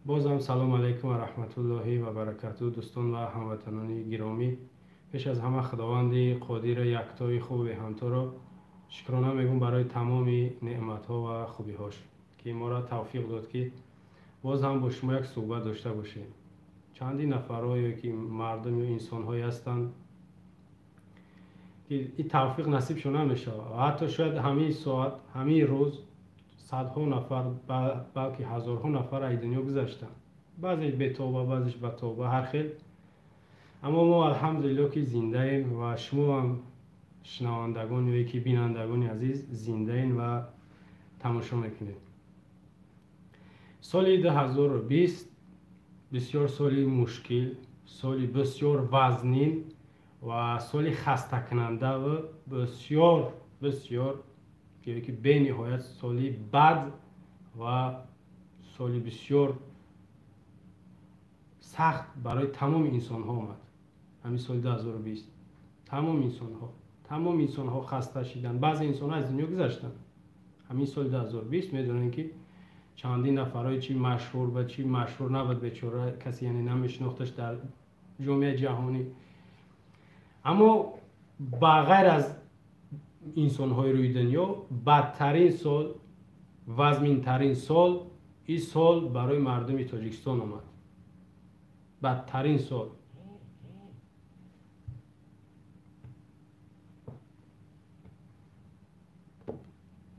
بازم سلام علیکم و رحمت الله و برکاته دوستان و هموطنان گرامی. پیش از همه خداوند قادر یکتای خوب همتا را شکرانه میگم برای تمام نعمت ها و خوبی هاش که ما را توفیق داد که باز هم با شما یک صحبت داشته باشیم. چندی نفرایی که مردم یا انسان هایی هستند که این توفیق نصیب شون نمیشه. حتی شاید همین ساعت همین روز صدها نفر بلکه هزارها نفر از دنیا گذشتن، بعضیش به توبه بعضیش به توبه هر خیل، اما ما الحمدلله که زنده ایم و شما هم شنوندگان یا که بینندگان عزیز زنده ایم و تماشا میکنید. سال 2020 بسیار سالی مشکل، سالی بسیار وزنین و سالی خسته کننده و بسیار که به نهایت سالی بد و سالی بسیار سخت برای تمام انسان ها آمد. همین سال 2020 تمام انسان ها خسته شدن، بعضی انسان ها از دنیا گذشتن. همین سال 2020 میدونن که چندین نفرای چی مشهور و چی مشهور نبود بیچاره کسی یعنی نمیشناختش در جامعه جهانی، اما بغیر از انسان های روی دنیا بدترین سال، وزمین ترین سال این سال برای مردم تاجیکستان آمد. بدترین سال.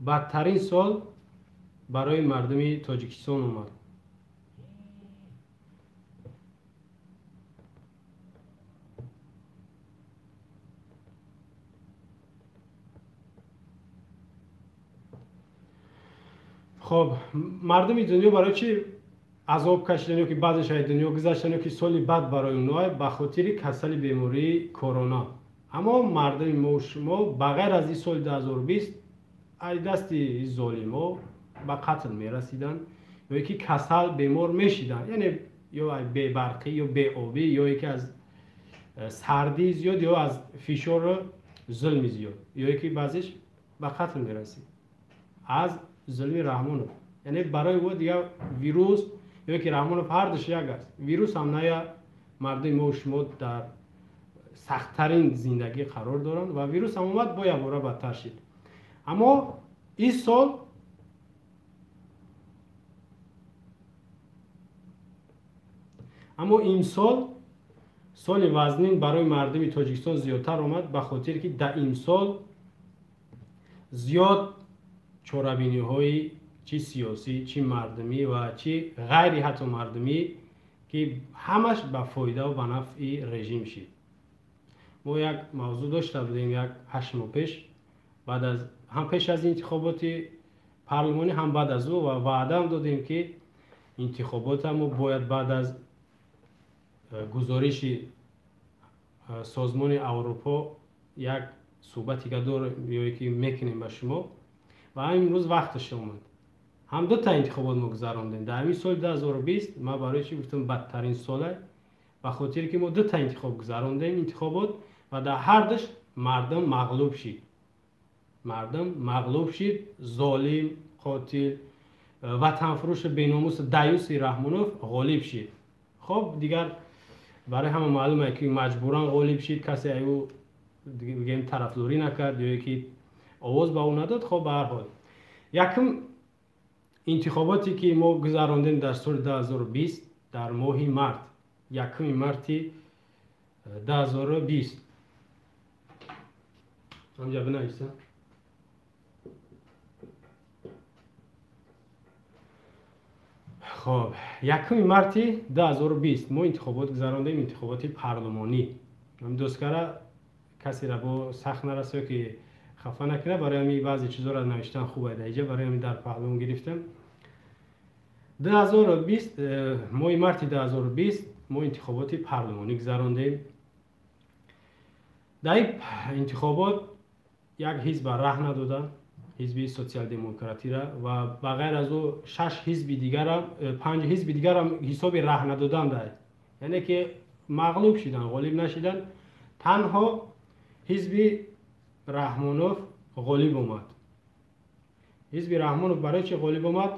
بدترین سال برای مردم تاجیکستان آمد. خب مردم دنیا برای چی عذاب کشیدن که بعضش از دنیا گذشتن که سالی بعد برای اونها به خاطر کسل بیماری کرونا. اما مردم ما و شما بغیر از این سال 2020 از دست ظالما به قتل میرسیدن یا یکی کسل بیمار میشیدن، یعنی یا بی برقی یا بی آبی یا یکی از سردی زیاد یا از فشار ظلم زیاد یا یکی بعضش به قتل میرسید از ظلم رحمانوف. یعنی برای او دیگه ویروس یا که رحمانوف هر دوش یک است. ویروس هم نه مردم ما و شما در سخت‌ترین زندگی قرار دارن و ویروس هم اومد با یک باره بدتر شد. اما این سال این سال وزنین برای مردم تاجیکستان زیادتر آمد به خاطر که در این سال زیاد چاره‌بینی های چی سیاسی چی مردمی و چی غیر حتی مردمی که همش به فایده و به نفع رژیم شد. ما یک موضوع داشته بودیم یک 8 ماه پیش، بعد از هم پیش از انتخابات پارلمانی هم بعد از او، و وعده هم دادیم که انتخابات هم باید بعد از گزارش سازمان اروپا یک صحبتی که داریم یا که میکنیم به شما و همین روز وقتش اومد. هم دو تا انتخابات ما گذراندیم در همین سال 2020. ما برای چی گفتم بدترین ساله؟ به خاطر که ما دو تا انتخاب گذراندیم انتخابات و در هر دوش مردم مغلوب شد. ظالم، قاتل، وطن فروش بیناموس دیوس رحمانوف غالب شد. خب دیگر برای همه معلومه که مجبورا غالب شد، کسی ایو دیگه طرفداری نکرد یا یکی آواز به اون نداد. خب به هر حال یکم انتخاباتی که ما گذراندیم در سال 2020 در ماه مارت، 1 مارت 2020 همجا بنویسم. خب 1 مارت 2020 ما انتخابات گذراندیم، انتخابات پارلمانی. من دوستکاره کسی را با سخت نرسه که خفه نکنه، برای همین بعضی چیزا را نوشتن خوبه دیگه، برای همین در پهلوان گرفتم. 2020 ماه مارت 2020 ما انتخابات پارلمانی گذراندیم. در این انتخابات یک حزب راه ندادن، حزب سوسیال دموکراتی را، و بغیر از او 6 حزب دیگر هم 5 حزب دیگر هم حساب راه ندادن داد، یعنی که مغلوب شدن، غالب نشدن. تنها حزب رحمانوف غالب اومد. حزب رحمانوف برای چه غالب اومد؟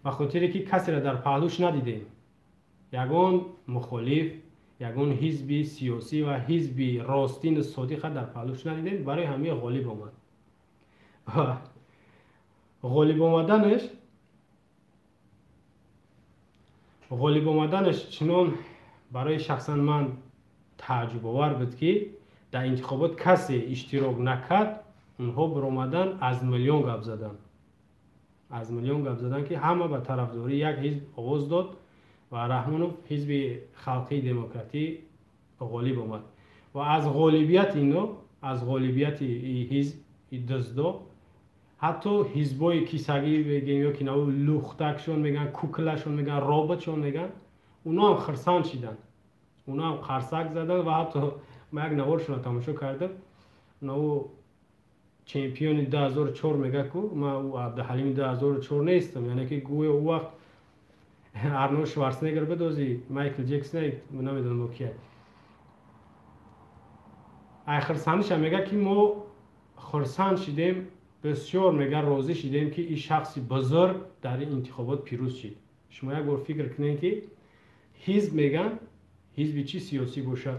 به خاطری که کسی را در پهلوش ندیدیم. یگان مخالف، یگان حزب سیاسی و حزب راستین صادق در پهلوش ندیدیم، برای همه غالب آمد. غالب آمدنش چنان برای شخصا من تعجب آور بود که در انتخابات کسی اشتراک نکرد، اونها برآمدن از میلیون گپ زدن که همه به طرفداری یک حزب آواز داد و رحمانوف حزب خلقی دموکراتی غالب آمد و از غالبیت اینا، از غالبیت حزب دزدا، حتی حزبای کیسگی بگیم یا که نو لختکشون میگن، کوکلشون میگن، رابطشون میگن، اونا هم خرسان شدن، اونا هم خرسک زدن و حتی من یک نوارشون رو تماشا کردم، نو چمپیون 2004 میگه که من او عبدالحلیم 2004 نیستم، یعنی که گویا او وقت ارنولد شوارزنگر بدوزی، مایکل جکسون من نمیدونم کیه. ای خرسانش هم میگه که ما خرسان شدیم، بسیار میگه راضی شدیم که این شخص بزرگ در این انتخابات پیروز شد. شما یک بار فکر کنین که حزب میگن، حزب چی سیاسی باشه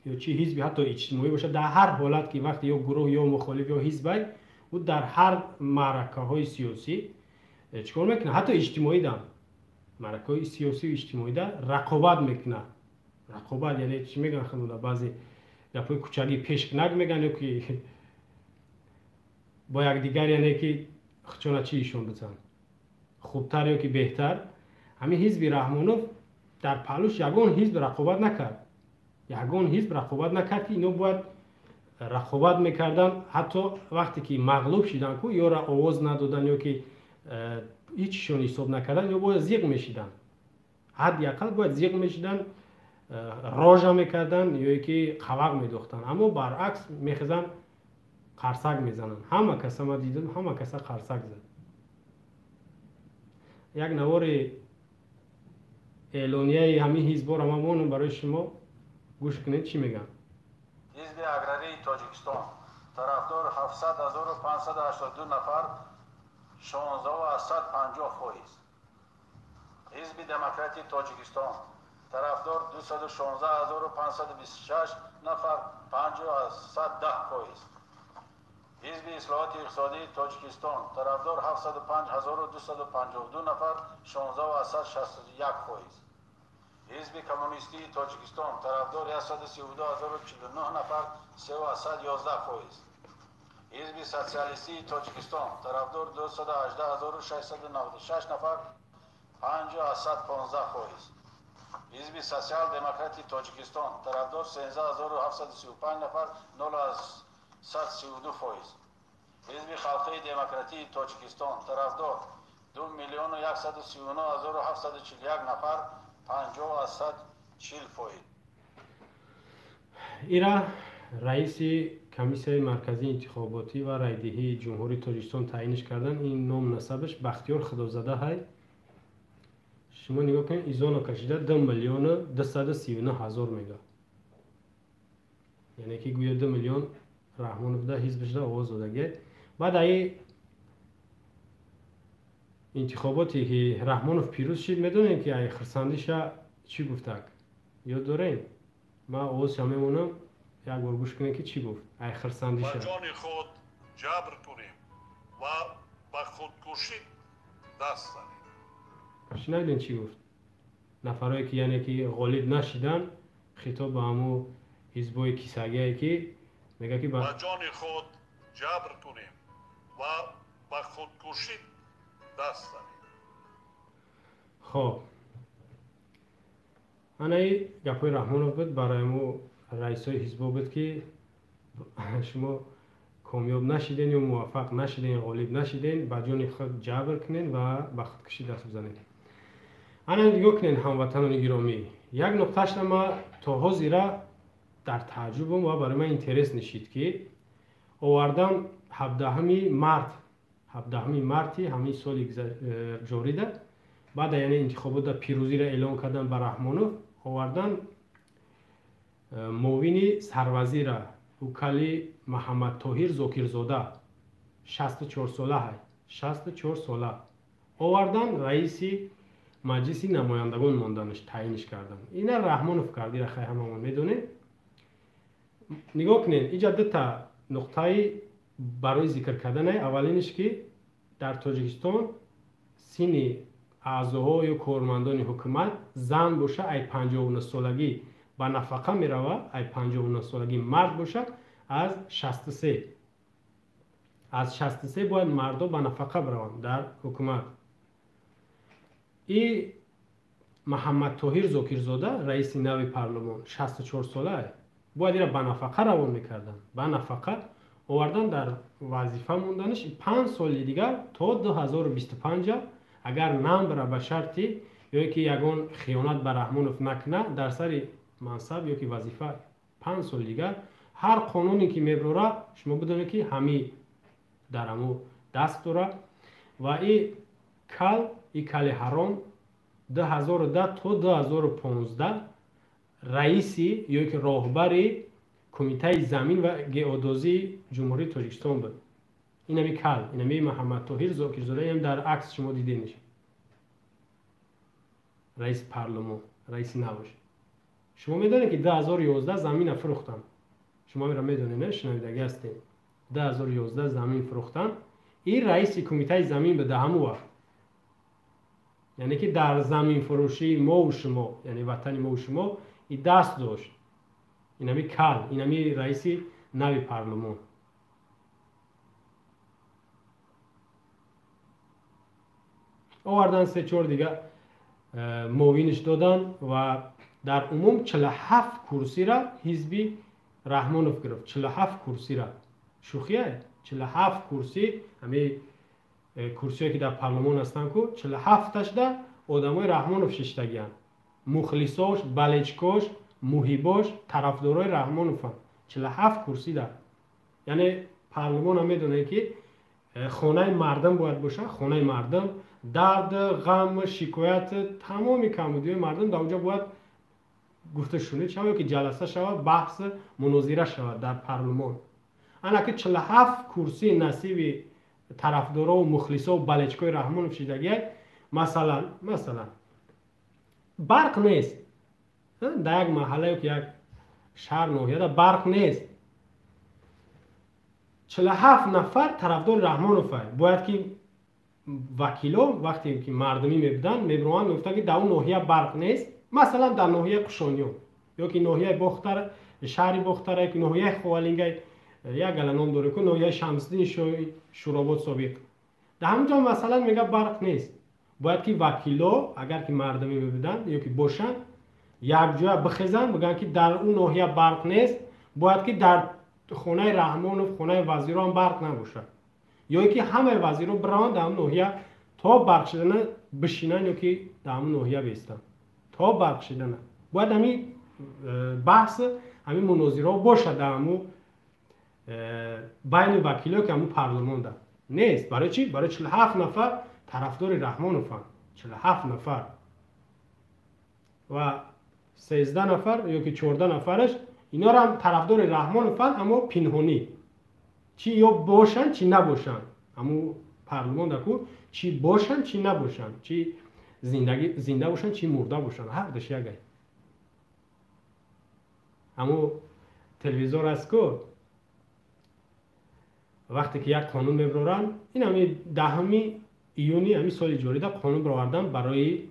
یا چی حزبی حتی اجتماعی باشه، در هر حالت که وقتی یا گروه یا مخالف یا حزب او در هر معرکه های سیاسی چیکار میکنه، حتی اجتماعی دم معرکه های سیاسی و اجتماعی ده رقابت میکنه. رقابت یعنی چی میگن خانونا، بعضی گپای کوچکی پیشکنک میگن که با یک دیگر، یعنی که خچونه چی ایشون بزن خوبتر یا که بهتر. همین حزب رحمانوف در پهلوش یگان حزب رقابت نکرد، یگان حزب رقابت نکرد که اینا باید رقابت میکردن، حتی وقتی که مغلوب شدن که یا را آواز ندادن یا که هیچشون حساب نکردن یا باید زیغ میشیدن، حداقل باید زیغ میشیدن، راجع میکردن یا که خوق میدوختن، اما برعکس میخزن قرصک میزنن. همه کسا ما دیدم، همه کسا قرصک زد. یک نوار اعلانیه همین حزبا را من برای شما گوش کنید چی میگن. حزب اگراری تاجیکستان طرفدار 700,582 نفر 16,150%. حزب دموکراتی تاجیکستان طرفدار 216,526 نفر 50%. حزب اصلاحات اقتصادی تاجیکستان طرفدار 705,252 نفر 16,161%. حزب کمونیستی تاجیکستان طرفدار 132,049 نفر 3,11%. حزب سوسیالیستی تاجیکستان طرفدار 218,696 نفر 5,15%. حزب سوسیال دموکراتی تاجیکستان طرفدار 13,735 نفر 0,132%. حزب خلقی دموکراتی تاجیکستان طرفدار 2,139,741 نفر 50%. ایرا رئیس کمیسیون مرکزی انتخاباتی و رایدهی جمهوری تاجیکستان تعیینش کردن. این نام نسبش بختیار خدازاده های. شما نگاه کنید ایزانا کشیده 2,239,000 میگه، یعنی که گویا 2 میلیون رحمانوف ده حزبش ده آواز داده. بعد ای انتخاباتی که رحمانوف پیروز شد، میدونین که ای خرسندیش چی گفته؟ یاد دارین؟ من آواز میمونم یک بار گوش کنین که چی گفت. ای خرسندیش با جان خود جبر کنیم و با خودکشی دست زنیم. شنیدین چی گفت؟ نفرایی که یعنی که غالب نشدن، خطاب به همو حزبای کیسگی که میگه که با جان خود جبر کنیم و با خودکشی دست زنیم. خب انای گپای رحمانوف بود برای مو رئیسای حزبا بود که شما کامیاب نشیدین یا موفق نشیدین، غالب نشیدین، با جان خود جبر کنین و با خودکشی دست بزنین. انا نگاه کنین هموطنان گرامی، یک نقطهش ما تا حاضر در تعجبم و برای من اینترس نشید که آوردم 17 مارتی همین سال جاری ده، بعد یعنی انتخابات پیروزی را اعلام کردن به رحمانوف، آوردن معاون سروزیر وکالی محمد طاهر زاکرزاده 64 ساله های 64 ساله آوردن رئیس مجلس نمایندگان ماندنش تعیینش کردن. اینا رحمانوف کرد. را خیلی هممون میدونید. نگاه کنین اینجا دو تا نقطه برای ذکر کردن. اولینش که در تاجیکستان سین اعضاهای و کارمندان حکومت زن باشه ای 59 سالگی با نفقه میروه، ای 59 سالگی مرد باشه از 63. از 63 باید مردا با نفقه بروند در حکومت. این محمد طاهر زاکرزاده رئیس نوی پارلمان 64 ساله باید را با نفقه روان میکردن. با نفقه آوردن در وظیفه موندنش 5 سال دیگر تا 2025 اگر نام بره به شرطی یا که یگان خیانت به رحمانوف نکنه در سر منصب یا که وظیفه 5 سال دیگر هر قانونی که میبره شما بدونید که همی در امو دست داره. و این کل حرام 2010 تا 2015 رئیسی یا که راهبری کمیته زمین و گئودزی جمهوری تاجیکستان بود. اینمی محمد طاهر زاکرزاده هم در عکس شما دیدینش. رئیس پارلمان، رئیس نوش. شما میدونید که 2011 زمین فروختن. شما میرا میدونید نه شنویدگی هستین. 2011 زمین فروختن. این رئیس کمیته زمین به همون وقت. یعنی که در زمین فروشی ما و شما، یعنی وطن ما و شما این دست داشت. اینمی رئیس نوی پارلمان. آوردن 3-4 دیگه معاونش دادن و در عموم 47 کرسی را حزبی رحمانوف گرفت. 47 کرسی را. شوخیه 47 کرسی همین کرسی‌هایی که در پارلمان هستن کو 47 تاش در آدمای رحمانوف ششتگیان. مخلصاش، بلچکاش، محباش، طرفدارای رحمانوف 47 کرسی در. یعنی پارلمان هم میدونه که خانه مردم باید باشه. خانه مردم درد، غم، شکایت تمامی کمبودی مردم در اونجا باید گفته شده شود که جلسه شود، بحث مناظره شود در پارلمان. انا که 47 کرسی نصیب طرفدارا و مخلصا و بلچکای رحمانوف شدگی. مثلا برق نیست در یک محله که یک شهر ناحیه برق نیست. 47 نفر طرفدار رحمانوف باید که وکیلا وقتی که مردمی میبودن میبرون میگفتن که در اون ناحیه برق نیست. مثلا در ناحیه قشانیون یا که ناحیه باختر شهری باختر که ناحیه خوالینگای یک گلنام داره که ناحیه شمسدین شوراباد سابق در همونجا مثلا میگه برق نیست. باید که وکیلا اگر که مردمی میبودن یا که باشن یک جای بخیزن بگن که در اون ناحیه برق نیست. باید که در خونه رحمانوف خونه وزیران برق نباشه یا که همه وزیران بران در اون ناحیه تا برق شدن بشینن یا که در اون ناحیه بیستن تا برق شدن. باید همین بحث همین مناظره باشه در همون بین وکیلا که همون پارلمان ده نیست. برای چی؟ برای 47 نفر طرفدار رحمانوفن. 47 نفر و 13 نفر یا که 14 نفرش اینا را هم طرفدار رحمانوفن اما پنهانی. چی یا باشن چی نباشن. همون پارلمان دکو چی باشن چی نباشن. چی زنده باشن چی مرده باشن. حق داشت یکی. اما تلویزیون است که وقتی که یک قانون میبرن این همی 10 ایونی همی سال جاری ده قانون برآوردن برای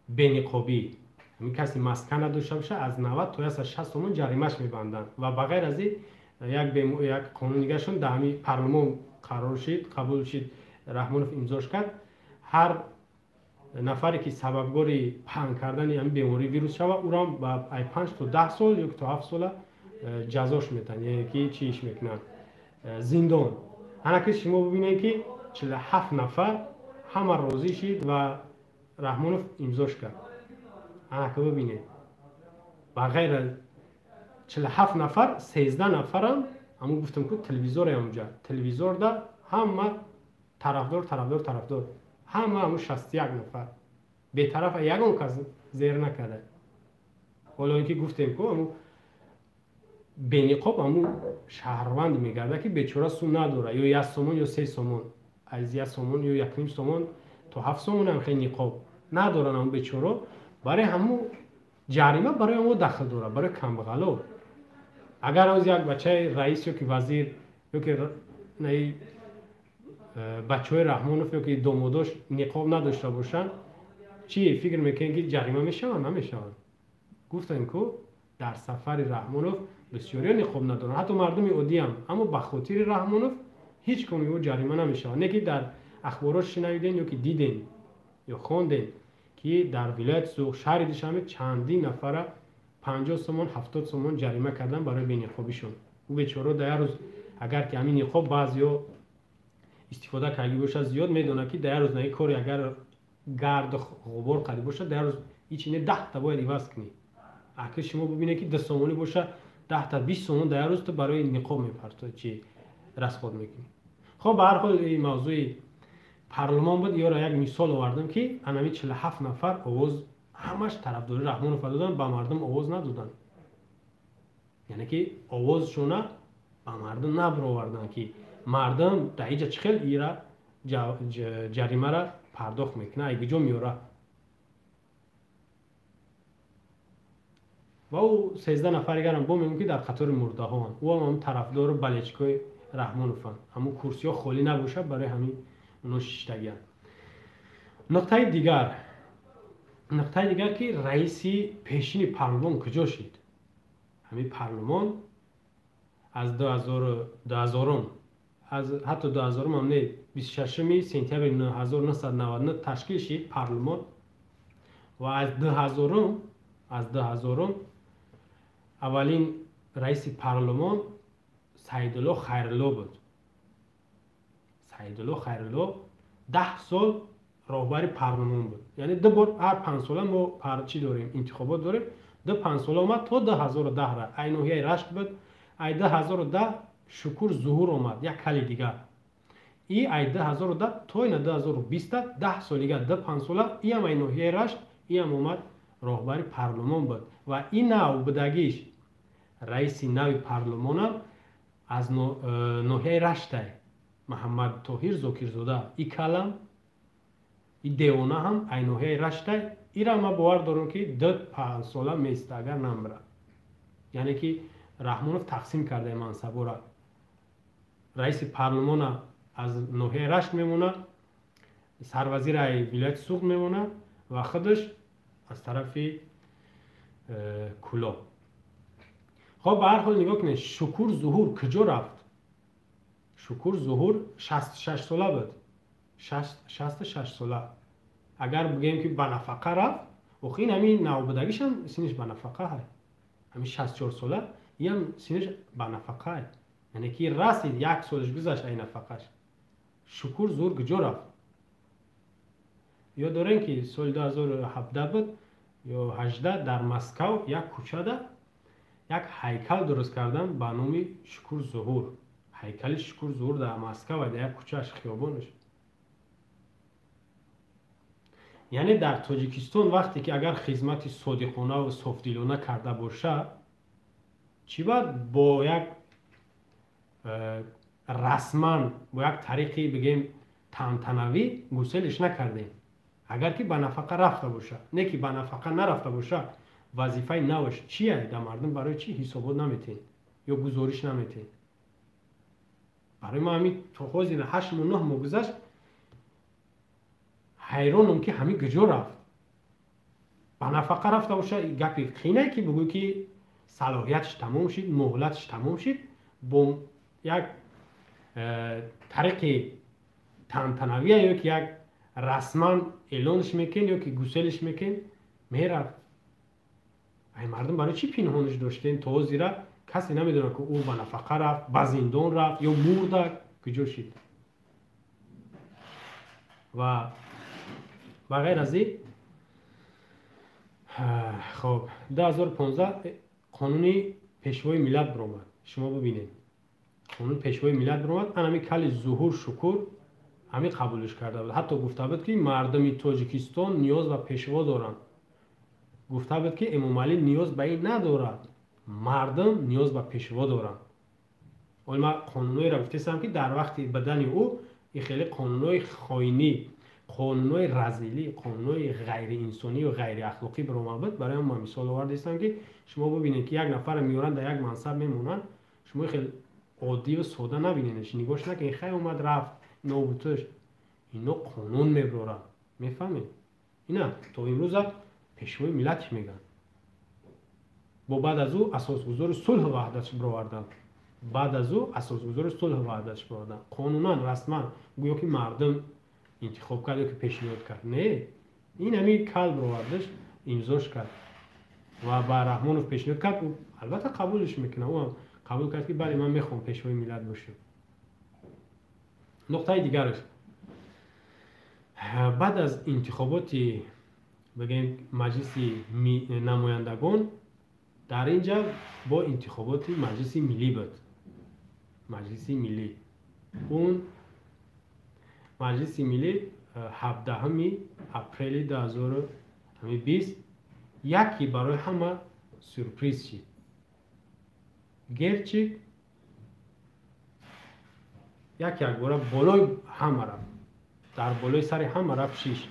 بینقابی. همین کسی مسکن نداشته باشه از 90 تا 60 تومان جریمهش میبندن و بغیر از این یک قانون دیگه شون در همین پارلمان قرار شد قبول شد رحمانوف امضاش کرد. هر نفری که سببگار پهن کردن همین بیماری ویروس شود او را با 5 تا 10 سال یا تا 7 سال جزاش میتن. یعنی چیش میکنن زندان. هنوز شما ببینید که 47 نفر همه راضی شد و رحمانوف امضاش کرد. هنوز ببینید و غیر 47 نفر 13 نفر هم گفتم که تلویزیون اونجا تلویزیون ده همه طرفدار همه 61 نفر به طرف یکم کس زیر نکرده. حالا اینکه گفتیم که بینقاب همون شهروند میگرده که بیچاره سو نداره یا 1 سومون یا 3 سومون از 1 سومون یا 1.5 سومون تو 7 سومون هم خیلی نقاب ندارن اون بیچاره، برای همون جریمه برای اون داخل داره، برای کمبغلا. اگر از یک بچه رئیس یا که وزیر یا که نه بچه‌های رحمانوف یا که دوموداش نقاب نداشته باشن، چی فکر میکنین که جریمه میشن؟ نمیشن. گفتن که در سفر رحمانوف بسیاری نقاب ندارن، حتی مردم عادی هم، اما به خاطر رحمانوف هیچ کنی او جریمه نمیشه. نه که در اخبارات شنیدین یا که دیدین یا خواندین که در ولایت سوق شهر دوشنبه چندین نفر 50 سومون 70 سومون جریمه کردن برای بی‌نقابیشون. او بیچاره در روز اگر که همین نقاب بعضیا استفاده کردی باشه زیاد میدونه که در روز نه کاری اگر گرد غبار قدی باشه در روز هیچ نه 10 تا باید عوض کنی. اگه شما ببینید که 10 سومونی باشه 10 تا 20 سومون در روز تو برای نقاب میپرته چی رسپاد میکنی. خب به هر حال این موضوع پارلمان بود. یا یک مثال آوردم که انمی 47 نفر آواز همش طرفدار رحمانوف دادن، به مردم آواز ندادن. یعنی که آوازشون به مردم نبرآوردن که مردم در اینجا چخیل ایرا جریمه را پرداخت میکنه، اگه جو میاره. و او 13 نفر دیگر هم بومیم که در خطر مرده ها هن. او هم طرفدار بلچکای رحمانوف هن. همون کرسی ها خالی نباشه برای همین اونو ششتگی هن. نقطه دیگر که رئیسی پیشین پارلمان کجا شد؟ همین پارلمان از 2000 از حتی 2000 هم نه 26 سپتامبر 1999 تشکیل شد پارلمان. و از 2000 اولین رئیس پارلمان سعیدالله خیرالله بود. سعیدالله خیرالله 10 سال راهبر پارلمان بود. یعنی دو بار هر 5 ساله ما پارچی داریم، انتخابات داریم. 5 سال اومد تا 2010 را عینوهی رشت بود. ای 2010 شکور ظهور اومد یک کلی دیگه. ای 2010 تا این 2020 10 سال دیگه 5 ساله ای هم عینوهی رشت ای هم اومد راهبر پارلمان بود. و این نو بدگیش رئیس نو پارلمان از نوحه رشت محمد طاهر زاکرزاده. ای کلم این دیوانه هم عینوهی رشت ای را ما باور دارم که 5 ساله میست اگر نمبره. یعنی که رحمانوف تقسیم کرده منصبا را. رئیس پارلمان از نوحه رشت میمونه، سروزیر ولایت سوق میمونه و خودش از طرف کلا. خب به هر حال نگاه کنید شکور ظهور کجا رفت؟ شکور ظهور 66 ساله بود. 66 ساله. اگر بگیم که به نفقه رفت و خیلی همین نوبدگیش هم سینش به نفقه هست. همین 64 ساله این هم سینش به نفقه هست. یعنی که رسید 1 سالش گذشت این نفقهش. شکور ظهور کجا رفت؟ یا دارین که سال 2017 بود یا 18 در مسکو یک کوچه ده یک هیکل درست کردن به نام شکور ظهور. هیکل شکور ظهور در مسکو و در یک کوچهش خیابانش. یعنی در تاجیکستان وقتی که اگر خدمت صادقانه و صافدلانه کرده باشه چی باید با یک رسما با یک طریقی بگیم تنتنوی گسلش نکردیم. اگر که به نفقه رفته باشه، نه که به نفقه نرفته باشه، وظیفه نوش چیه؟ در مردم برای چی حسابات نمیتین یا گزارش نمیتین؟ برای ما همین تا خوزین 8 و 9 ماه گذشت حیرانم که همین کجا رفت. به نفقه رفته باشه گپی خینه که بگوی که صلاحیتش تمام شد، مهلتش تمام شد، با یک طریق تنتنویه یا که یک رسما اعلانش میکن یا که گسلش میکن میرفت. این مردم برای چی پنهانش داشتین تا زیرا کسی نمیدونه که او به نفقه رفت، به زندان رفت یا مرده کجا شد. و بغیر از این خب 2015 قانونی پیشوای ملت برآمد. شما ببینید قانون پیشوای ملت برآمد. همین کلی ظهور شکور همین قبولش کرده بود. حتی گفته بود که مردم تاجیکستان نیاز به پیشوا دارند. گفته بود که امام علی نیاز به این ندارد، مردم نیاز به پیشوا دارند. ولی من قانونی را گفتم که در وقت بدن او این خیلی قانونای خاینی، قانونهای رذیلی، قانونهای غیر انسانی و غیر اخلاقی برآمد. برای ما مثال آوردم که شما ببینید که یک نفر میارن در یک منصب میمونن، شما خیلی عادی و ساده نبینینش، نگاش نکنید خیلی اومد رفت نوبتش، اینا قانون میبرن. میفهمید؟ اینا تا امروز پیشوای ملت میگن. با بعد از او اساسگذار صلح و وحدت برآوردن. بعد از او اساسگذار صلح و وحدت برآوردن. قانونا رسما گویا که مردم انتخاب کرد که پیشنهاد کرد. نه، این همین کل برآوردش امضاش کرد و با رحمانوف پیشنهاد کرد. و البته قبولش میکنه، او قبول کرد که بله من میخوام پیشوای ملت باشم. نقطه دیگرش بعد از انتخابات بگیم مجلس نمایندگان، در اینجا با انتخابات مجلس ملی بود. مجلس ملی، اون مجلس ملی 17 اپریل 2020 یکی برای همه سورپریز شد. گرچه یک بار بالای همه رفت، در بالای سر همه رفت 6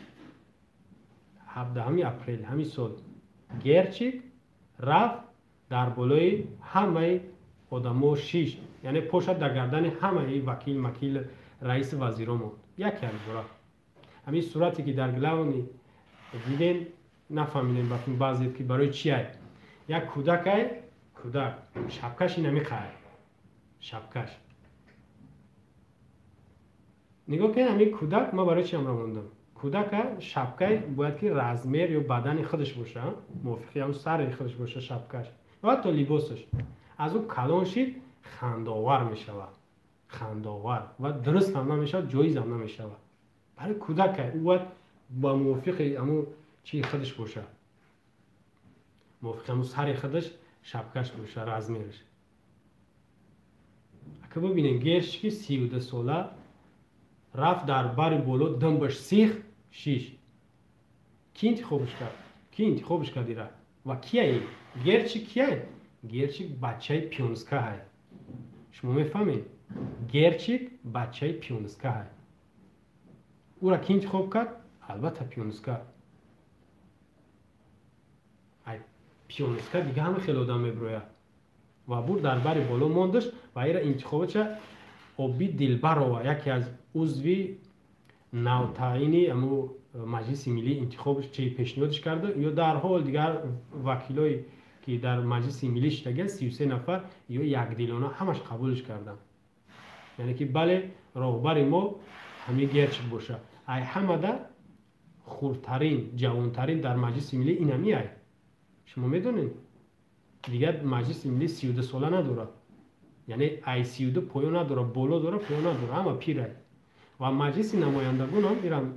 17 اپریل همین سال. گرچه رفت در بالای همه آدمو 6، یعنی پشت در گردن همه وکیل مکیل رئیس وزیران بود. یک بار همین صورتی که در گلاونی دیدین نفهمیدین باتون بعضی که برای چی های یک کودک شبکش نمیخواد. شبکش نگاه کن، همین کودک ما برای چی امر موندم؟ کودک شبکه باید که رزمیر یا بدن خودش باشه، موافقی هم سر خودش باشه شبکش و حتی لباسش. از اون کلان شید خنداور میشود، خنداور و درست هم نمیشه، جایز هم نمیشه. برای کودک او باید با موافقی همون چی خودش باشه، موافقی همون سر خودش شبکش باشه، رزمیرش. اگه ببینین گرش که 32 ساله رفت در بر بالا دنبش سیخ 6. کی انتخابش کرد؟ کی انتخابش کرد ایره؟ و کیه؟ گرچه کیه؟ گرچه بچه پیونسکا های. شما میفهمید؟ گرچه بچه پیونسکا های. او را کی انتخاب کرد؟ البته پیونسکا. پیونسکا دیگه همه خیلی آدم میبروید و بود در بر بالا موندش و ایره انتخابش آبی دلبرو، یکی از عضوی نوتاینی امو مجلس ملی انتخابش چه پیشنهادش کرده. یا در حال دیگر وکیلای که در مجلس ملی شدگن 33 نفر یا یک دلانه همش قبولش کردن، یعنی که بله راهبر ما همین گرچ باشه. ای همه در خورترین جوانترین در مجلس ملی این همی ای. شما میدونین دیگر مجلس ملی 32 ساله نداره، یعنی ای 32 پایان نداره، بالا داره پایان نداره، اما پیره. و مجلس نمایندگان هم ایران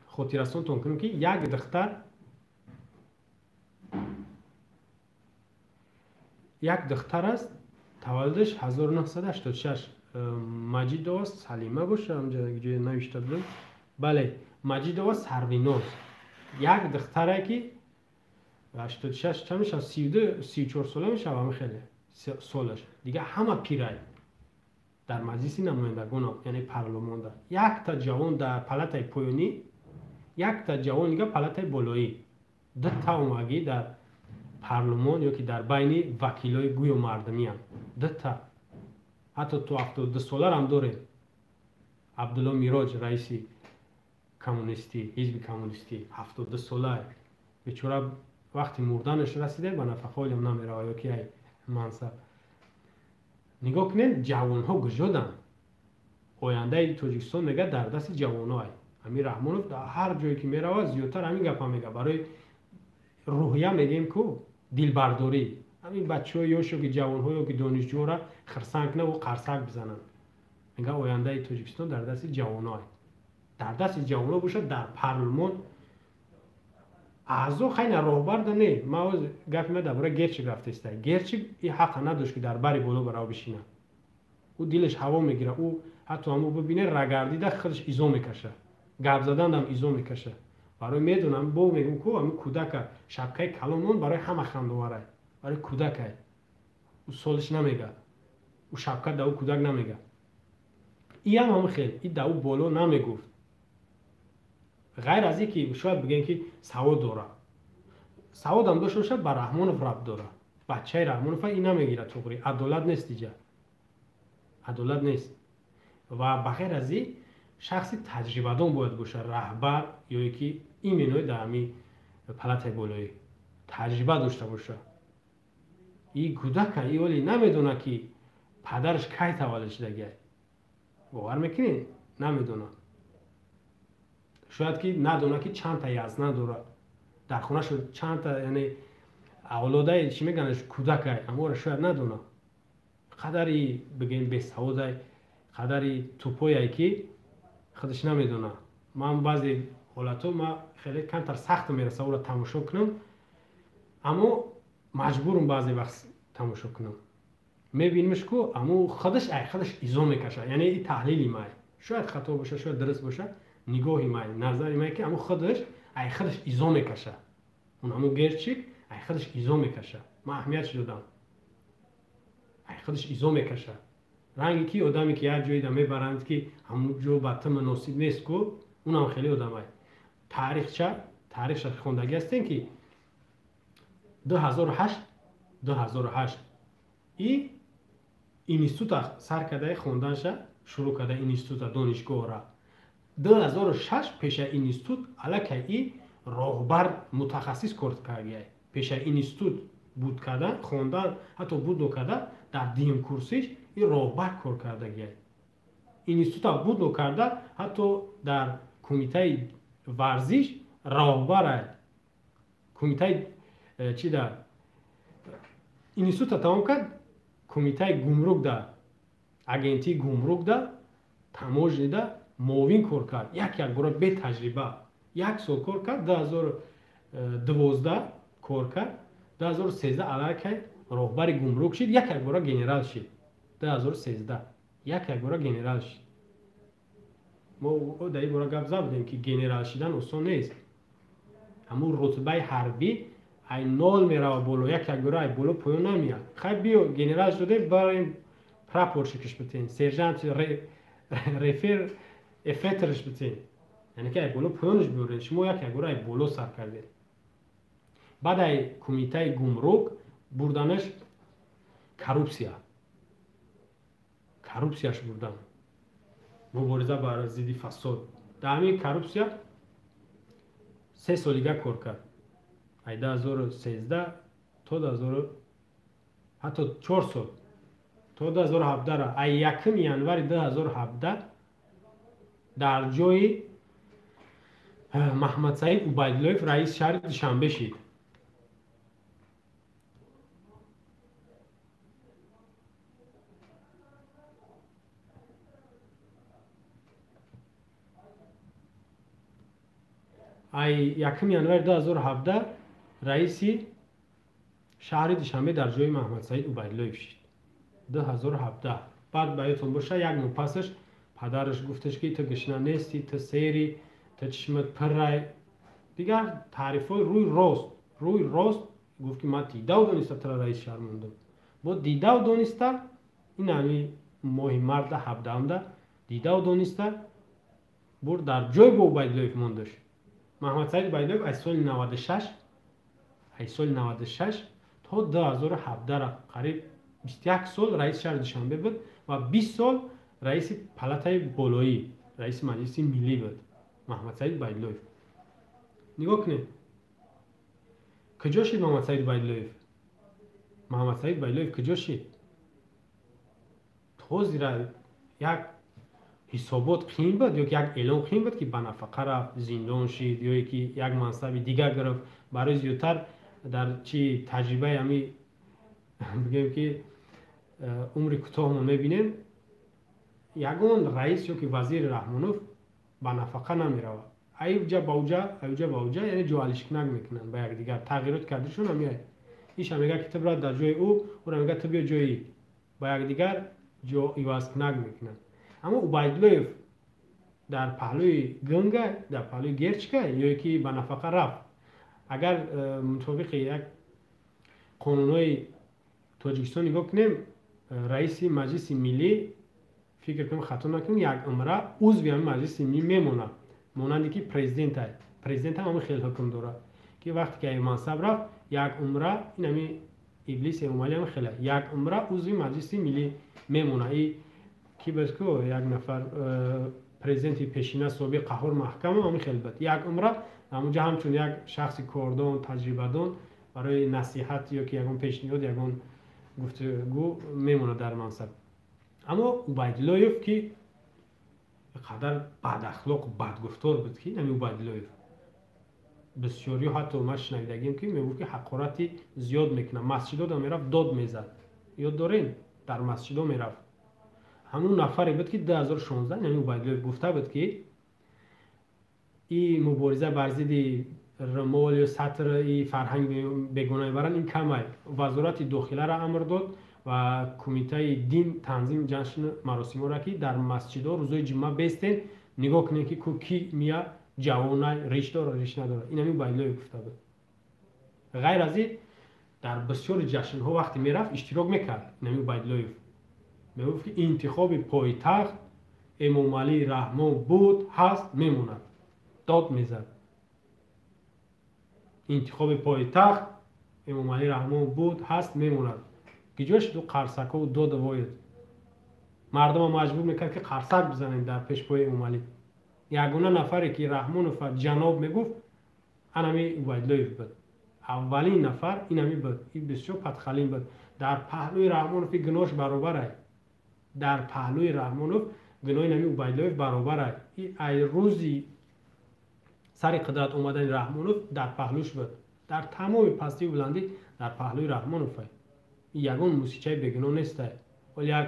خاطرستانتون کنم که یک دختر است، تولدش 1986 مجید آقا سلیمه باشه، همجا جای نوشته بودم. بله مجید آقا سرویناز، یک دختره که 86 چند میشه، 34 ساله میشه، همه خیلی سالش دیگه همه پیره در مجلس نمایندگان، یعنی پارلمان ده. یک تا جوان در پلاتای پایانی، یک تا جوان دیگه پلاتای بالایی، دو تا اومگی در پارلمان یا که در بین وکیلای گوی و مردمی هم دو تا. حتی تو 72 ساله هم داره عبدالله میراج رئیس کمونیستی، حزب کمونیستی، 72 ساله بیچاره وقتی مردنش رسیده به نفقه هم نمیره یا که منصب. نگاه کنید جوان ها گشودن، آینده تاجیکستان میگه در دست جوان های. امیر رحمانوف در هر جایی که میره زیادتر همین گپا میگه، برای روحیه میگیم که دلبرداری همین بچه‌ها یا شو که جوان ها یا که دانشجو را خرسنگ نه و قرصک بزنن. میگه آینده تاجیکستان در دست جوان های، در دست جوان ها باشه. در پارلمان اعضا خیلی راهبر ده نه. ما گفت ما درباره گرچه گفته است، گرچه این حق نداشت که در بری بالا برای بشینه. او دلش هوا میگیره، او حتی همو ببینه رگردیده خودش ایزو میکشه، گپ زدن هم ایزو میکشه. برای میدونم بو میگم که همون کودک شبکه کلامون برای همه خندواره، برای کودک او سالش نمیگه، او شبکه دو کودک نمیگه. این هم خیلی این دو بالا نمیگفت، غیر از اینکه شاید بگن که سواد داره، سواد هم داشته باشه به رحمانوف ربط داره. بچه رحمانوف این نمیگیره توقری، عدالت نیست دیگه، عدالت نیست. و بغیر از این شخصی تجربه دان باید باشه، رهبر یا یکی این منوی در همی پلات بالایی تجربه داشته باشه. این کودک ای ولی نمیدونه که پدرش کی تولد شده، باور میکنین؟ نمیدونه. شاید که ندونه که چند تا یزنه داره در خونه شد، چند تا یعنی اولاده چی میگنش کودک، اما شاید ندونه. قدری بگیم به سواد، قدری توپویی که خودش نمیدونه. من بعضی حالتو ما خیلی کمتر سخت میرسه او را تماشا کنم، اما مجبورم بعضی وقت تماشا کنم. میبینمش که اما خودش ایزا میکشه، یعنی این تحلیلی مای شاید خطا باشه شاید درست باشه، نگاهی مای نظری مای که اما خودش ایزا میکشه، اون همون گرچیک خودش ایزا میکشه. من اهمیتش دادم، خودش ایزا میکشه. رنگی که آدمی که یک جایی دا میبرند که همون جو بطه مناسب نیست که اون هم خیلی آدم های تاریخش خوندگی هستین که 2008 این اینستیتوت سر کده خوندنش شروع کده، اینستیتوت دانشگاه را 2006 پیش اینستیتوت علاکه ای راهبر متخصص کرد کرده، پیش اینستیتوت بود کده خوندن حتی بود کده در دیم کورسیش این راهبر کار کرده گه. اینستیتوت بود کرده حتی در کمیته ورزش راهبر، کمیته چی در اینستیتوت تمام کرد، کمیته گمرک در اگنتی گمرک در تماجنی در معاون کار کرد، یک بار به تجربه یک سال کار کرد. 2012 کار کرد، 2013 علاکه راهبر گمرک شد، یک بار گنرال شد. 2013 یک بار گنرال شد. ما در این بار گپ زدیم که گنرال شدن آسان نیست، همون رتبه حربی ای نال میره بالا، یک بار ای بالا پایین نمیاد. خیلی بیا گنرال شده برای پراپورشکش بتین، سرجنت رفیر افیترش بتین، یعنی که ای بالا پایینش بیارین. شما یک بار ای بالا سر کردید. بعد ای کمیته گمرک بردنش کروپسیاش بردن، مبارزه برای ضد فساد. در همین کروپسیا 3 سالیگه کار کرد، ای 2013 تا 2000 حتی 4 سال تا 2017 را ای 1 ینوری 2017 در جای محمد سعید عبیداللهیف رئیس شهر دوشنبه شد. ای 1 ینوری 2017 رئیس شهر دوشنبه در جای محمد سعید عبیداللهیف شد. 2017 بعد بایدتون باشه یک ماه پسش پدرش گفتش که تو گشنه نیستی، تو سیری، تو چشمت پرای دیگر تعریف های روی راست گفت که من دیده و دانسته تر رئیس شهر موندم. با دیده و دانسته این همی ماه مرد 17 دیده و دانسته برد در جای با عبیداللهیف موندش. محمد سعید عبیداللهیف از سال 96 تا 2017 را قریب 21 سال رئیس شهر دوشنبه بود و 20 سال رئیس پلاتای بالایی، رئیس مجلس ملی بود. محمد سعید عبیداللهیف نگاه کنید کجا شد محمد سعید عبیداللهیف کجا شد؟ توزی را یک حسابات قیم بود یا یک اعلام قیم بود که بنفقه رفت، زندان شد یا یکی یک منصب دیگر گرفت. برای زیادتر در چی تجربه همی بگیم که عمر کوتاه ما میبینیم یگان رئیس یا که وزیر رحمانوف بنفقه نمیره، ایوجا باوجا یعنی جوالشکنک میکنن با یک دیگر، تغییرات کردشون همیه. ایش هم میگه که تو برای در جای او را میگه تو بیا جایی، با یک دیگر جو ایوازکنک میکنن. اما عبیداللهیف در پهلوی گنگه، در پهلوی گرچکه یا یکی بنفقه رفت. اگر مطابق یک قانونهای تاجیکستان نگاه کنیم، رئیس مجلس ملی فکر کنم خطا نکنم یک عمره عضو همین مجلس ملی میمونه. مانندی که پرزیدنت هم خیلی حکم داره که وقتی که منصب رفت یک عمره این همی ابلیس امامعلی هم خیلی یک عمره عضو مجلس ملی میمونه. ای کی بس کو یک نفر پرزیدنت پیشینه سابق قهر محکم هم خیلی بد یک عمره اونجا همچون یک شخص کاردان تجربه دان برای نصیحت یا که یگان پیشنهاد یگان گفتگو میمونه در منصب. اما عبیداللهیف که قدر بد اخلاق و بد گفتار بود که نمی عبیداللهیف بسیاری حتی ما شنیدگیم که میگفت که حقارتی زیاد میکنه. مسجدها دا میرفت داد میزد، یاد دارین در مسجدها میرفت. همون نفری بود که 2016 نمی عبیداللهیف گفته بود که این مبارزه بر ضد رمال یا سطر این فرهنگ بیگانه برن این کمه. وزارت داخله را امر داد و کمیته دین تنظیم جشن مراسم را که در مسجدها روزای جمعه بیستین نگاه کنین که کی میا جوانای ریش داره ریش نداره. این همین عبیداللهیف گفته بود. غیر از این در بسیار جشن ها وقتی میرفت اشتراک میکرد. این همین عبیداللهیف میگفت که انتخاب پایتخت امامعلی رحمان بود هست میموند. داد میزد انتخاب پایتخت امامعلی رحمان بود هست میموند. گیجوش دو قرصک و دو دواید مردم ها مجبور میکرد که قرصک بزنن در پیش پای امامعلی. یگونه نفری که رحمانوف جناب میگفت انمی عبیداللهیف بود. اولین نفر اینمی بود. این بسیار پدخلین بود. در پهلوی رحمانوف گناهش برابره. در پهلوی رحمانوف گناه نمی عبیداللهیف برابره. این ای روزی سر قدرت اومدن رحمانوف در پهلوش بود. در تمام پستی و بلندی در پهلوی رحمانوف. یگان موسیقی بگناه نیست. ولی یک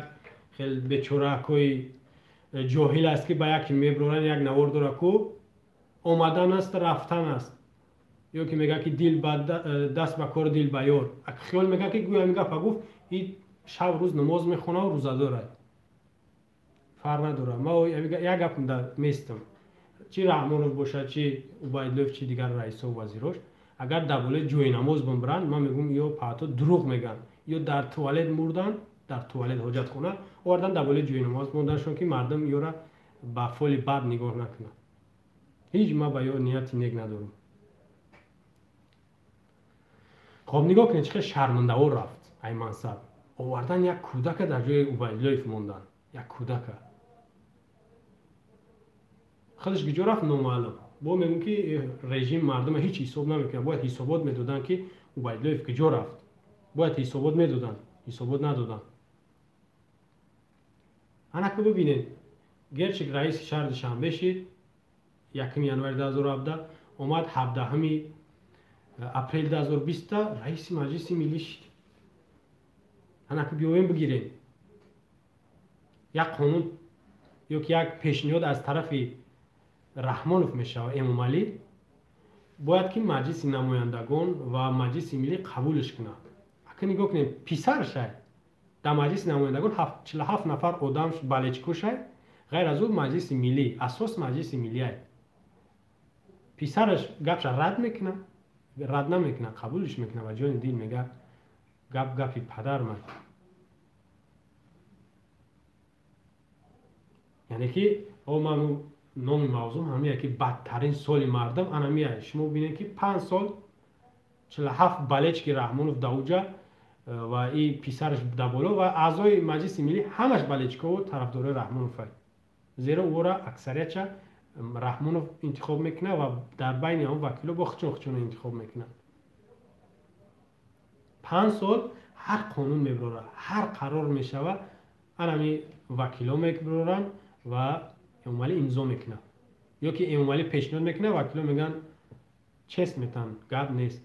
خیلی بیچاره‌کوی جاهل است که با یکی میبرن یک نوار داره کو آمدن است رفتن است. یا که میگه که دل دست به کار دل به یار. خیال میگه که گویا میگه گفت این شب روز نماز میخونه و روزه داره. فرق نداره. ما یک گپ در میستم. چی رحمانوف باشه چی عبیداللهیف چی دیگر رئیس و وزیراش اگر دبوله جوی نماز بمبرن ما میگم یا پاتو دروغ میگن یا در توالت مردن در توالت حاجت خونه آوردن دبوله جوی نماز موندنشون که مردم یورا با فول بد نگاه نکنه. هیچ ما با یو نیتی نیک ندارم. خب نگاه کنید چه شرمنده ها رفت ای منصب. آوردن یک کودک در جای عبیداللهیف موندن. یک کودک خودش گجا رفت نامعلوم. با میگم که رژیم مردم هیچ حساب نمیکنه. باید حسابات میدادن که عبیداللهیف کجا رفت. باید حسابات میدادن. حسابات ندادن. انا که ببینید گرچه رئیس شهر دوشنبه شد 1 ینوار 2017 اومد 17 اپریل 2020 رئیس مجلس ملی شد. انا که بیایم بگیریم یک قانون یا که یک پیشنهاد از طرف رحمانوف میشه و امامعلی باید که مجلس نمایندگان و مجلس ملی قبولش کنه. اگه نگاه کنیم پسرش در مجلس نمایندگان 47 نفر آدم بالچکو شد. غیر از اون مجلس ملی اساس مجلس ملی پسرش گپش رد میکنه رد نمیکنه قبولش میکنه و جان دیل میگه گپی پدر من. یعنی که من نام موضوع همین که بدترین سال مردم انمیه. شما ببینید که 5 سال 47 بالچ که رحمانوف داوجا و این پسرش در بالا و اعضای مجلس ملی همش بالچکو و طرفدار رحمانوف. زیرا او را اکثریت رحمانوف انتخاب میکنه و در بین اون وکیلا با خچون انتخاب میکنه. 5 سال هر قانون میبره هر قرار میشوه انمی وکیلا میبرن و امامعلی امضا میکنه یا که امامعلی پیشنهاد میکنه وکیلا میگن چست میتن گپ نیست.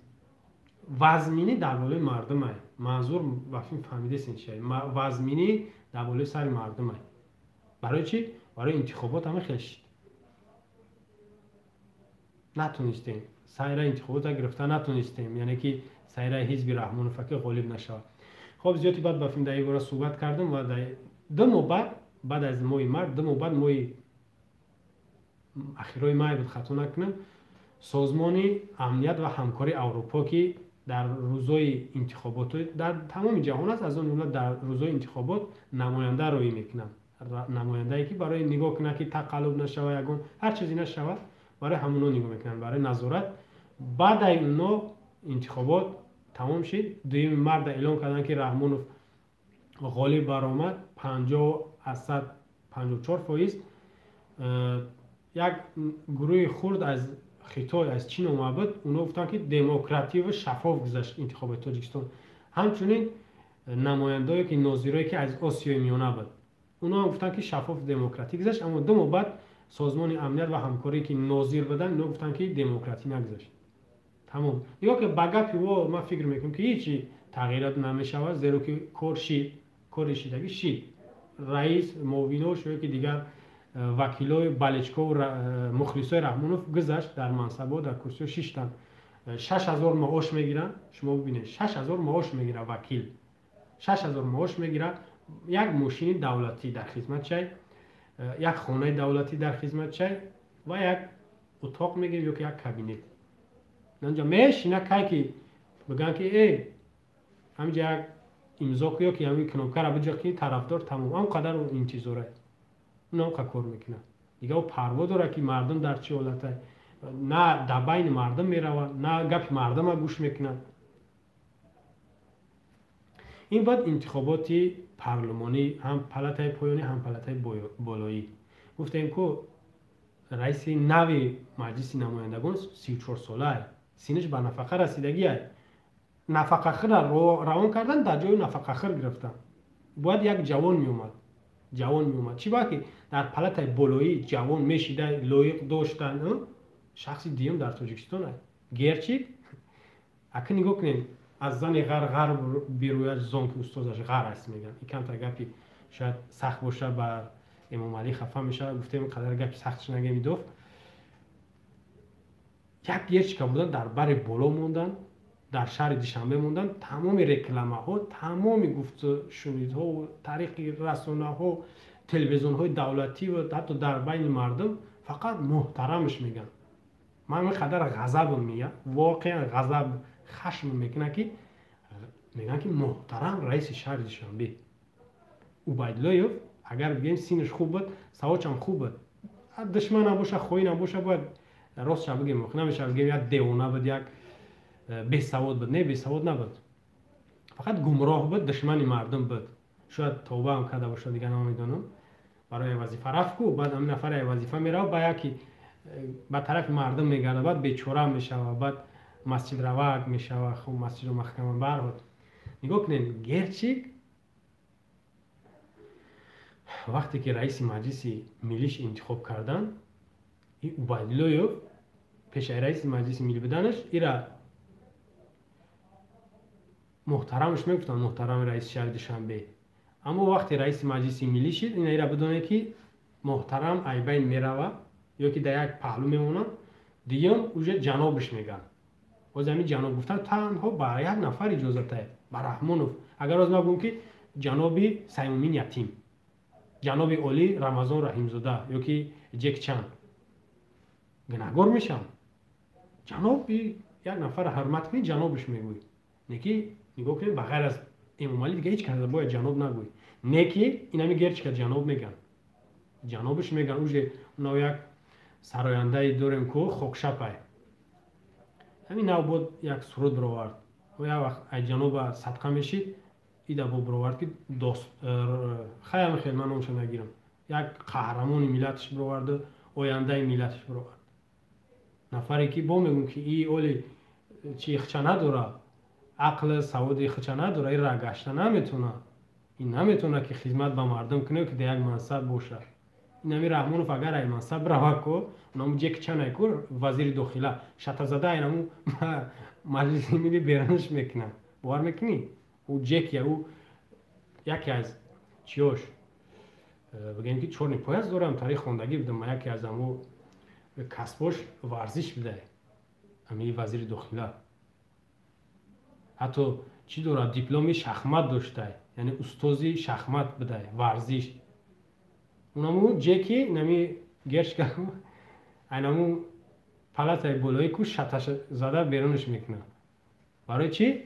وزمینی در بالای مردم های منظور وقتی فهمیده سنشی وزمینی در بالای سر مردم های برای چی؟ برای انتخابات همه خیلی شد نتونستیم سایر انتخابات ها گرفتن نتونستیم. یعنی که سایر حزب رحمانوف که غالب نشود. خب زیادی بعد با فیلم در این باره صحبت کردم و در 2 ماه بعد از ماه مرد 2 ماه بعد ماه اخیرای ماه بود خطا نکنم سازمان امنیت و همکاری اروپا که در روزهای انتخابات در تمام جهان است از اون در روزهای انتخابات نماینده روی میکنن. نماینده‌ای که برای نگاه کنه که تقلب نشوه یگان هر چیزی نشوه برای همونا نگاه میکنن برای نظارت. بعد از اونا انتخابات تمام شد، دویم مرد اعلام کردن که رحمانوف غالب برآمد 50% 54%. یک گروه خرد از خطای از چین اومد، اونا گفتن که دموکراتی و شفاف گذشت انتخابات تاجیکستان. همچنین نمایندهایی که ناظرایی که از آسیای میانه بود، اونا هم گفتن که شفاف دموکراتی گذشت. اما دو ماه بعد سازمان امنیت و همکاری که ناظر بودن اونا گفتن که دموکراتی نگذشت. تمام. یا که بگپی و ما فکر میکنم که هیچی تغییرات نمیشود، زیرا که کار شیدگی شید. رئیس معاونش و که دیگر وکیلای بالچکا و مخلصای رحمانوف گذشت در منصب و در کرسی 6 تن 6000 معاش میگیرن. شما ببینید 6000 معاش میگیره وکیل، 6000 معاش میگیره، یک ماشین دولتی در خدمت چای، یک خانه دولتی در خدمت چای و یک اتاق میگیره یا که یک کابینت. اینجا میشینه که بگن که ای همینجا یک امضا کیا که همین کنوکر بجا که طرفدار تمام هم قدر این چیزا را اونا هم کار میکنه دیگه. او پروا داره که مردم در چه حالته، نه در بین مردم میروه نه گپ مردم ها گوش میکنن. این بعد انتخابات پارلمانی هم پلاتای پایانی هم پلاتای بالایی گفتیم که رئیس نوی مجلس نمایندگان 34 ساله سینش به نفقه رسیدگی است. نفقه خیر را روان کردن، در جای نفقه خیر گرفتن. باید یک جوان می اومد چی باید که در پلاتای بالایی جوان میشیده لایق داشتن. شخصی دیم در تاجیکستان است. گرچه اکنون نگاه کنیم از زن غر بیرویش زن که استادش غر است میگن. این کم تا گپی شاید سخت باشه بر امام علی خفه میشه، گفتیم قدر گپی سختش نگه میدفت. یک گرچه که بودن در بر بالا موندن، در شهر دوشنبه موندن، تمام رکلمه ها، تمام گفت شنید ها و طریق رسانه ها، تلویزیون های دولتی و حتی در بین مردم فقط محترمش میگن. من قدر غضب میگم، واقعا غضب خشم میکنه که میگن که محترم رئیس شهر دوشنبه عبیدالله. اگر بگیم سینش خوب بود، سواچ هم خوب بود، دشمن نباشه خوی نباشه، باید راست شب بگیم. نمیشه بگیم یک دیوانه بود، یک بی سواد بود. نه بی سواد نبود، فقط گمراه بود، دشمن مردم بود. شاید توبه هم کرده باشه دیگه نمیدونم. برای وظیفه رفت کو، بعد همین نفر وظیفه میره با یکی به طرف مردم میگرده، بعد بیچاره میشه و بعد مسجد رواق میشه و خب مسجد رو محکم برهاد. نگاه کنین گرچه وقتی که رئیس مجلس ملیش انتخاب کردن، این عبیدالله پیش رئیس مجلس ملی بدنش ایرا محترمش میگفتن، محترم رئیس شهر دوشنبه. اما وقتی رئیس مجلس ملی شد، این ایرا بدونه که محترم ای بین میروه یا که در یک پهلو میمونه، دیگه اوجه جنابش میگن. باز همین جناب گفتن تنها برای یک نفر اجازت است، برای رحمانوف. اگر از ما بگم که جناب سیمومین یتیم، جناب علی رمضان رحیمزاده یا که جک چند گناهگار میشن. جناب یک نفر حرمت کنی جنابش میگوی. نکی نگاه کنید بغیر از امام علی دیگه هیچ کس باید جناب نگوی. نکی این همی گرچه که جناب میگن، جنابش میگن. اونا یک سراینده داریم که خوکشپه همین نو بود یک سرود برآورد و یک وقت ای جناب صدقه میشید ایده با برآورد که دوست خیلی من اونشو نگیرم، یک قهرمان ملتش برآورد، آینده ملتش برآورد. نفری که با میگم که ای اولی چی خچه نداره، عقل سواد خچه نداره، این را گشته نمیتونه، این نمیتونه که خدمت به مردم کنه که در یک منصب باشه. این همی رحمانوف اگر ای منصب روه کو اونم جک چنه کو وزیر داخله شتا زده اینمو مجلس ملی بیرونش میکنه. باور میکنی او جک یا او یکی از چیوش بگیم که چورنی پایز دارم تاریخ خوندگی بودم، یکی از امو کسباش ورزش بده امی وزیر داخله. حتی چی داره دیپلمی شخمت داشته، یعنی استادی شخمت بده ورزش. اونمو جکی نمی گرش کردم اینمو پلاتای بالایی کو شتش زده بیرونش میکنه. برای چی؟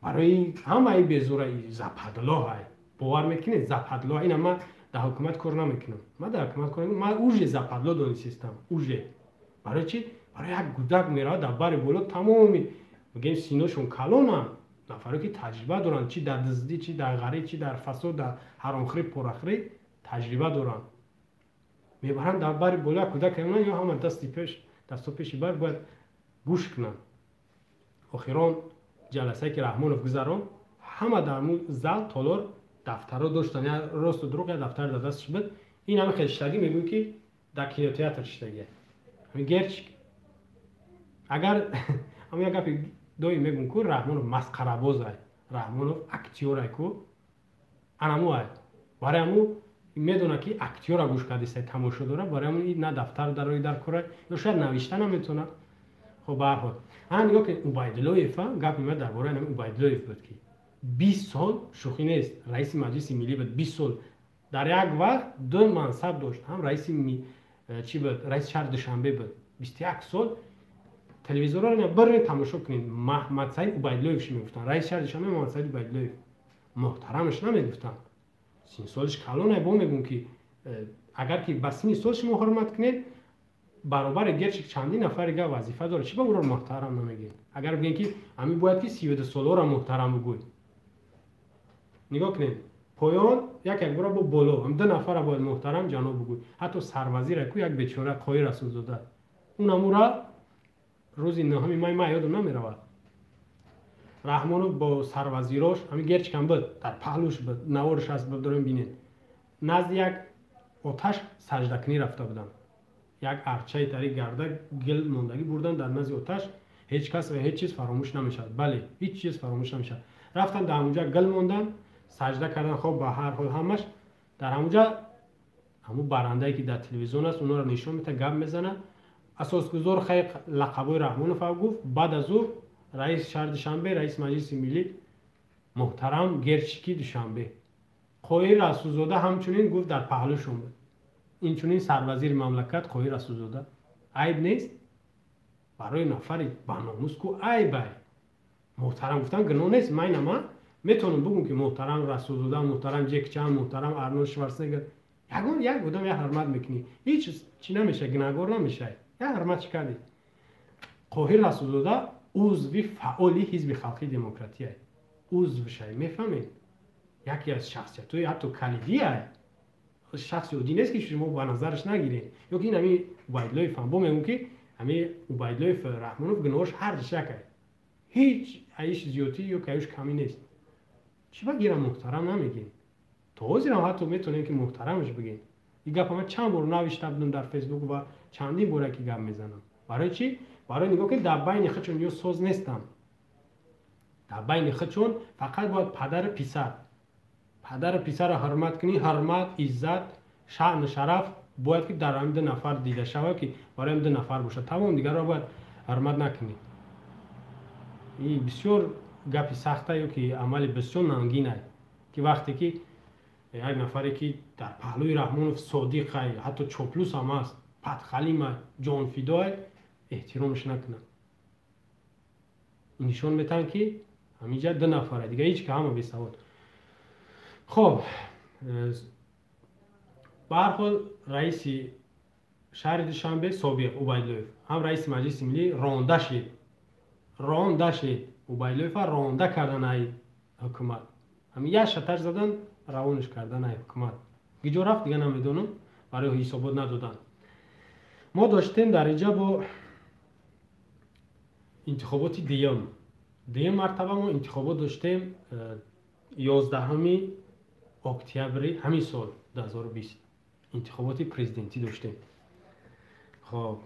برای همه این بیزوره زپدلا های. باور میکنید زپدلا این من در حکومت کار نمیکنم. من در حکومت کار نمیکنم. من اوج زپدلا دانی سیستم اوج برای چی؟ برای یک کودک میره در بر بالا تمامی میگیم سینه‌شون کلانن، نفری که تجربه دارن، چی در دزدی، چی در غری، چی در فساد، در حرامخوری، پرخوری تجربه دارن، میبرن در بر بالا کودک میمونن یا همه دست و پیش بر باید گوش کنن. آخران جلسه که رحمانوف گذران همه در مون زل تالار دفتر رو داشتن، یا راست و دروغ یا دفتر در دستش بود. این همه خشتگی میگوی که در کینوتئاتر شدگیه همین گرچ اگر همین یک گپی دوی میگن که رحمانوف مسخره باز است، رحمانوف اکتیور است که انمو است، برای همون میدونه که اکتیور گوش کرده است تماشا داره، برای همون این نه دفتر داره در کاره یا شاید نوشتن هم میتونه. خب به هر حال انا نگاه که عبیداللهیف گپ میاد درباره همین عبیداللهیف بود که 20 سال شوخی نیست رئیس مجلس ملی بود، 20 سال در یک وقت دو منصب داشت، هم رئیس چی بود، رئیس شهر دوشنبه بود، 21 سال تلویزیون رو برید تماشا کنید، محمد سعید عبیداللهیف میگفتن رئیس شهر دوشنبه، محمد سعید عبیداللهیف محترمش نمیگفتن. 30 سالش کلانه با میگن که اگر که بس 30 سالش محرمت کنید برابر گرچه چندین نفر دیگه وظیفه داره، چی با اون رو محترم نمیگین؟ اگر بگین که همین باید که 32 ساله رو محترم بگوید. نگاه کنید پایان یک بار با بالا هم 2 نفر باید محترم جناب بگوید، حتی سروزیر کو یک بیچاره قای رسول زاده اونم را روزی نهمی مای یادم نمیرود رحمانوف با سروزیراش همین گرچه کم بود در پهلوش بود نوارش هست داریم بینید نزد یک آتش سجده کنی رفته بودن، یک ارچه تری گرده گل ماندگی بردن در نزد آتش، هیچ کس و هیچ چیز فراموش نمیشد، بله هیچ چیز فراموش نمیشد، رفتن در همونجا گل ماندن سجده کردن. خب به هر حال همش در همونجا همون برنده‌ای که در تلویزیون است اونا رو نشون میده، گپ میزنه، اساسگزار خیلی لقبای رحمانوف گفت، بعد از او رئیس شهر دوشنبه، رئیس مجلس ملی محترم گرچکی دوشنبه، قوی رسولزاده همچنین گفت در پهلوشون بود، این چونین سروزیر مملکت قوی رسولزاده. عیب نیست برای نفری با ناموس کو عیب محترم گفتن گناه نیست. من میتونم بگم که محترم رسولزاده، محترم جک چن، محترم ارنولد شوارزنگر یک بودم یک حرمت میکنی، هیچ چی نمیشه، گناهگار نمیشه، یک حرمت چی کردی. قوی رسولزاده عضو فعالی حزب خلقی دموکراتی است، عضو شای میفهمید، یکی از شخصیت‌های حتی کلیدی است، شخصی عادی نیست که شما با نظرش نگیرید. یا که این همین عبیداللهیف هم میگم که همین عبیداللهیف رحمانوف گناهش هر شکل هیچ ایش زیادی یا که ایش کمی نیست، چی بگیرم محترم نمیگین، توضیح هم حتی میتونین که محترمش بگین. این گپ من چند بار نوشته بودم در فیسبوک و چندین بار که گپ میزنم. برای چی؟ برای نگاه که در بین خودشون یه سوز نیستم، در بین خودشون فقط باید پدر پسر حرمت کنی، حرمت عزت شأن شرف باید که در هم 2 نفر دیده شود که برای هم 2 نفر باشه، تمام دیگر را باید حرمت نکنی. این بسیار گپی سخته یا که عمل بسیار ننگین است که وقتی که یک نفری که در پهلوی رحمانوف صادق است، حتی چاپلوس هم است، پدخلیم جان فدا احترامش نکنن، نشون میتن که همینجا 2 نفره دیگه هیچ که همه بی سواد. خب به هر حال رئیس شهر دوشنبه سابق عبیداللهیف هم رئیس مجلس ملی رانده شد عبیداللهیف رانده کردن ای حکومت، همین یک شتر زدن روانش کردن ای حکومت، گیجا رفت دیگه نمیدونم برای حسابات ندادن. ما داشتیم در اینجا با انتخابات دیم مرتبه ما انتخابات داشتیم 11 اکتبر همین سال 2020 انتخابات پرزیدنتی داشتیم. خب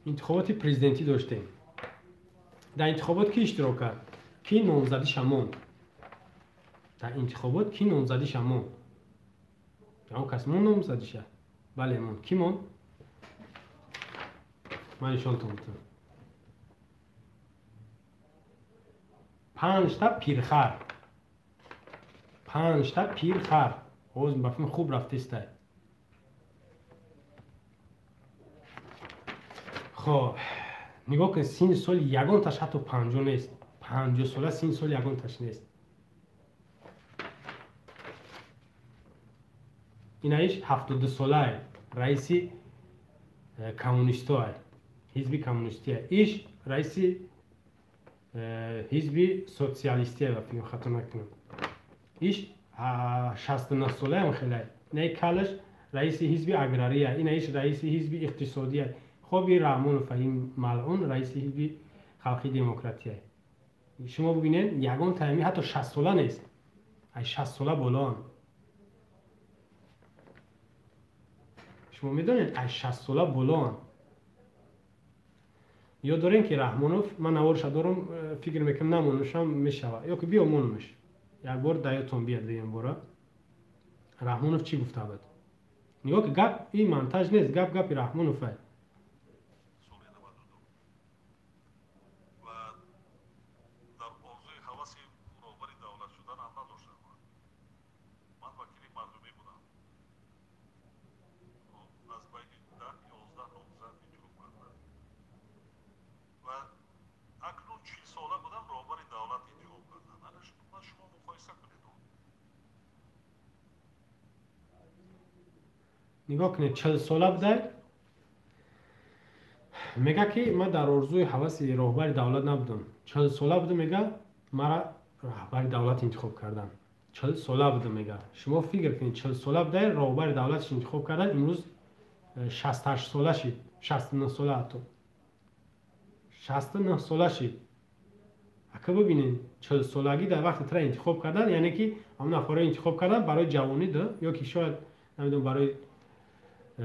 انتخابات پرزیدنتی داشتیم، در انتخابات کی اشتراک کرد؟ کی نامزدی شمون؟ در انتخابات کی نامزدی شمون؟ اون کس مون نامزدی شد؟ بله مون. کی مون؟ من نشان میدم. 5 تا پیرخر اوز بفهم خوب رفته است. خب نگاه کن سین سال یگان تاش حتی 50 نیست، 50 ساله سین سال یگان تاش نیست. اینایش 72 ساله رئیس کمونیست های حزب کمونیستی ایش رئیس حزب سوسیالیستی و فکر خطا نکنم ایش 69 ساله هم خیلی نه کالش رئیس حزب اگراری این ایش رئیس حزب اقتصادی خب این رحمان فهیم ملعون رئیس حزب خلقی دموکراتی شما ببینید یگان تایمی حتی 60 ساله نیست ای 60 ساله بلان شما میدونید ای 60 ساله بلان یا دارین که رحمانوف من نوارش دارم فکر میکنم نمونوشم میشوه یا که بیامونمش یک بار دایتون بیاد دیگه باره رحمانوف چی گفته بود نگاه که گپ این منتج نیست گپ رحمانوفه نگاه کنید 40 ساله بوده میگه که من در آرزوی هوس راهبر دولت نبودم 40 ساله بوده میگه مرا راهبر دولت انتخاب کردن 40 ساله بوده میگه شما فکر کنید 40 ساله بوده راهبر دولت انتخاب کردن امروز 68 ساله شد 69 ساله حتی 69 ساله شد اگه ببینید 40 سالگی در وقت تر انتخاب کردن یعنی که همون نفرای انتخاب کردن برای جوانی ده یا که شاید نمیدونم برای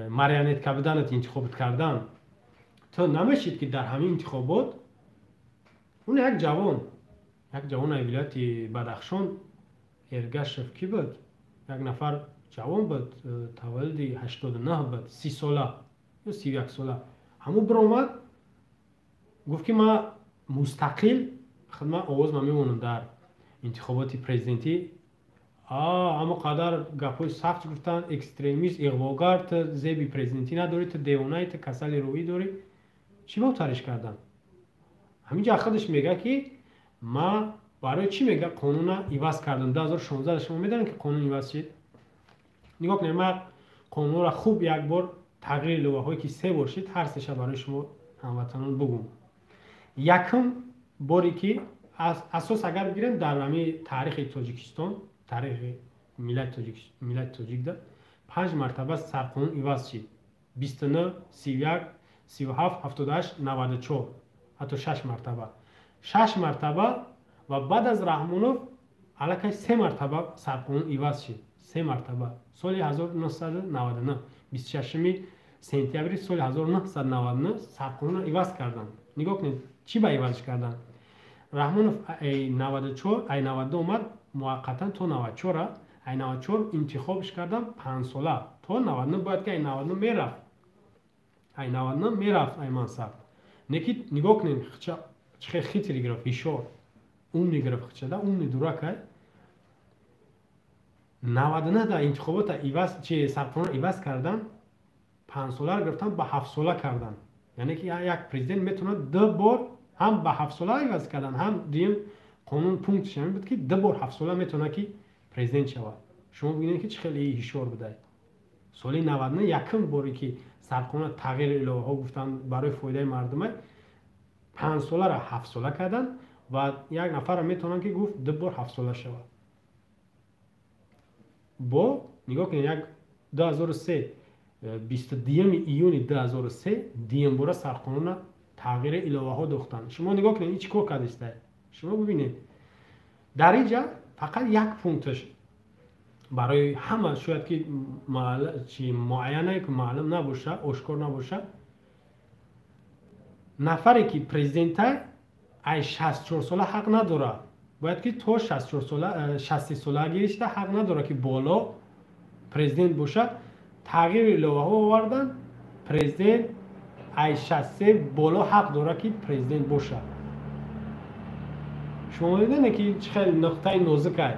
مارینت کبودنت انتخاب کردن تو نمیشید که در همین انتخابات اون یک جوان ولایت بدخشان ارگش شفکی بود یک نفر جوان بود تولد 89 بود 30 ساله یا 31 ساله همون برآمد گفت که ما مستقل خدمت آواز ما میمونم در انتخابات پرزیدنتی اما قدر گپای سخت گفتن اکستریمیست اغواگر تا زیبی پرزیدنتی نداری تا دیوانه تا کسل روی داری چی با ترش کردن همینجا خودش میگه که ما برای چی میگه قانون ایواز کردن 2016 شما میدونن که قانون ایواز شد نگاه کنید من قانون را خوب یک بار تغییر لوحه‌ای که 3 بار شد هر سه برای شما هموطنان بگم یکم باری که اساس اگر بگیریم در همین تاریخ تاجیکستان تاریخ ملت تاجیک ده 5 مرتبه سرقانون ایواز شد 29 31 37 78 94 حتی 6 مرتبه و بعد از رحمانوف علاقه 3 مرتبه سرقانون ایواز شد 3 مرتبه سال 1999 26 سپتامبر سال 1999 سرقانون ایواز کردن نگاه کنید چی با ایوازش کردن رحمانوف ای 94 ای 92 اومد موقتا تا 94 ای 94 انتخابش کردن 5 ساله تا 99 باید که ای 99 میرفت ای 99 میرفت ای منصب نگاه کنید چه خیلی گرفت اشار اون میگرفت چه ده اون میدوره که 99 در انتخابات ایواز چه سرقانون ایواز کردن 5 ساله رو گرفتن به 7 ساله کردن یعنی که یک پرزیدنت میتونه 2 بار هم به 7 ساله ایواز کردن هم دیم قانون پونکتش همین بود که 2 بار 7 ساله میتونه که پرزیدنت شود شما ببینید که چه خیلی هشیار بوده سال 99 یکم باری که سرقانون تغییر الهه ها گفتن برای فایده مردم 5 ساله را 7 ساله کردن و یک نفر میتونن که گفت 2 بار 7 ساله شود با نگاه کنید یک 2003 22 ایون 2003 دیم بار سرقانون تغییر الهه ها دختن شما نگاه کنید این چی کار کرده شما ببینید در اینجا فقط یک پونکتش برای همه شاید که معینه که معلوم نباشه آشکار نباشه نفری که پرزیدنت ای 64 ساله حق نداره باید که تو 64 ساله 60 سالگیش حق نداره که بالا پرزیدنت باشه تغییر الهه ها آوردن پرزیدنت ای 63 بالا حق داره که پرزیدنت باشه شما میدونید که خیلی نقطه نازکه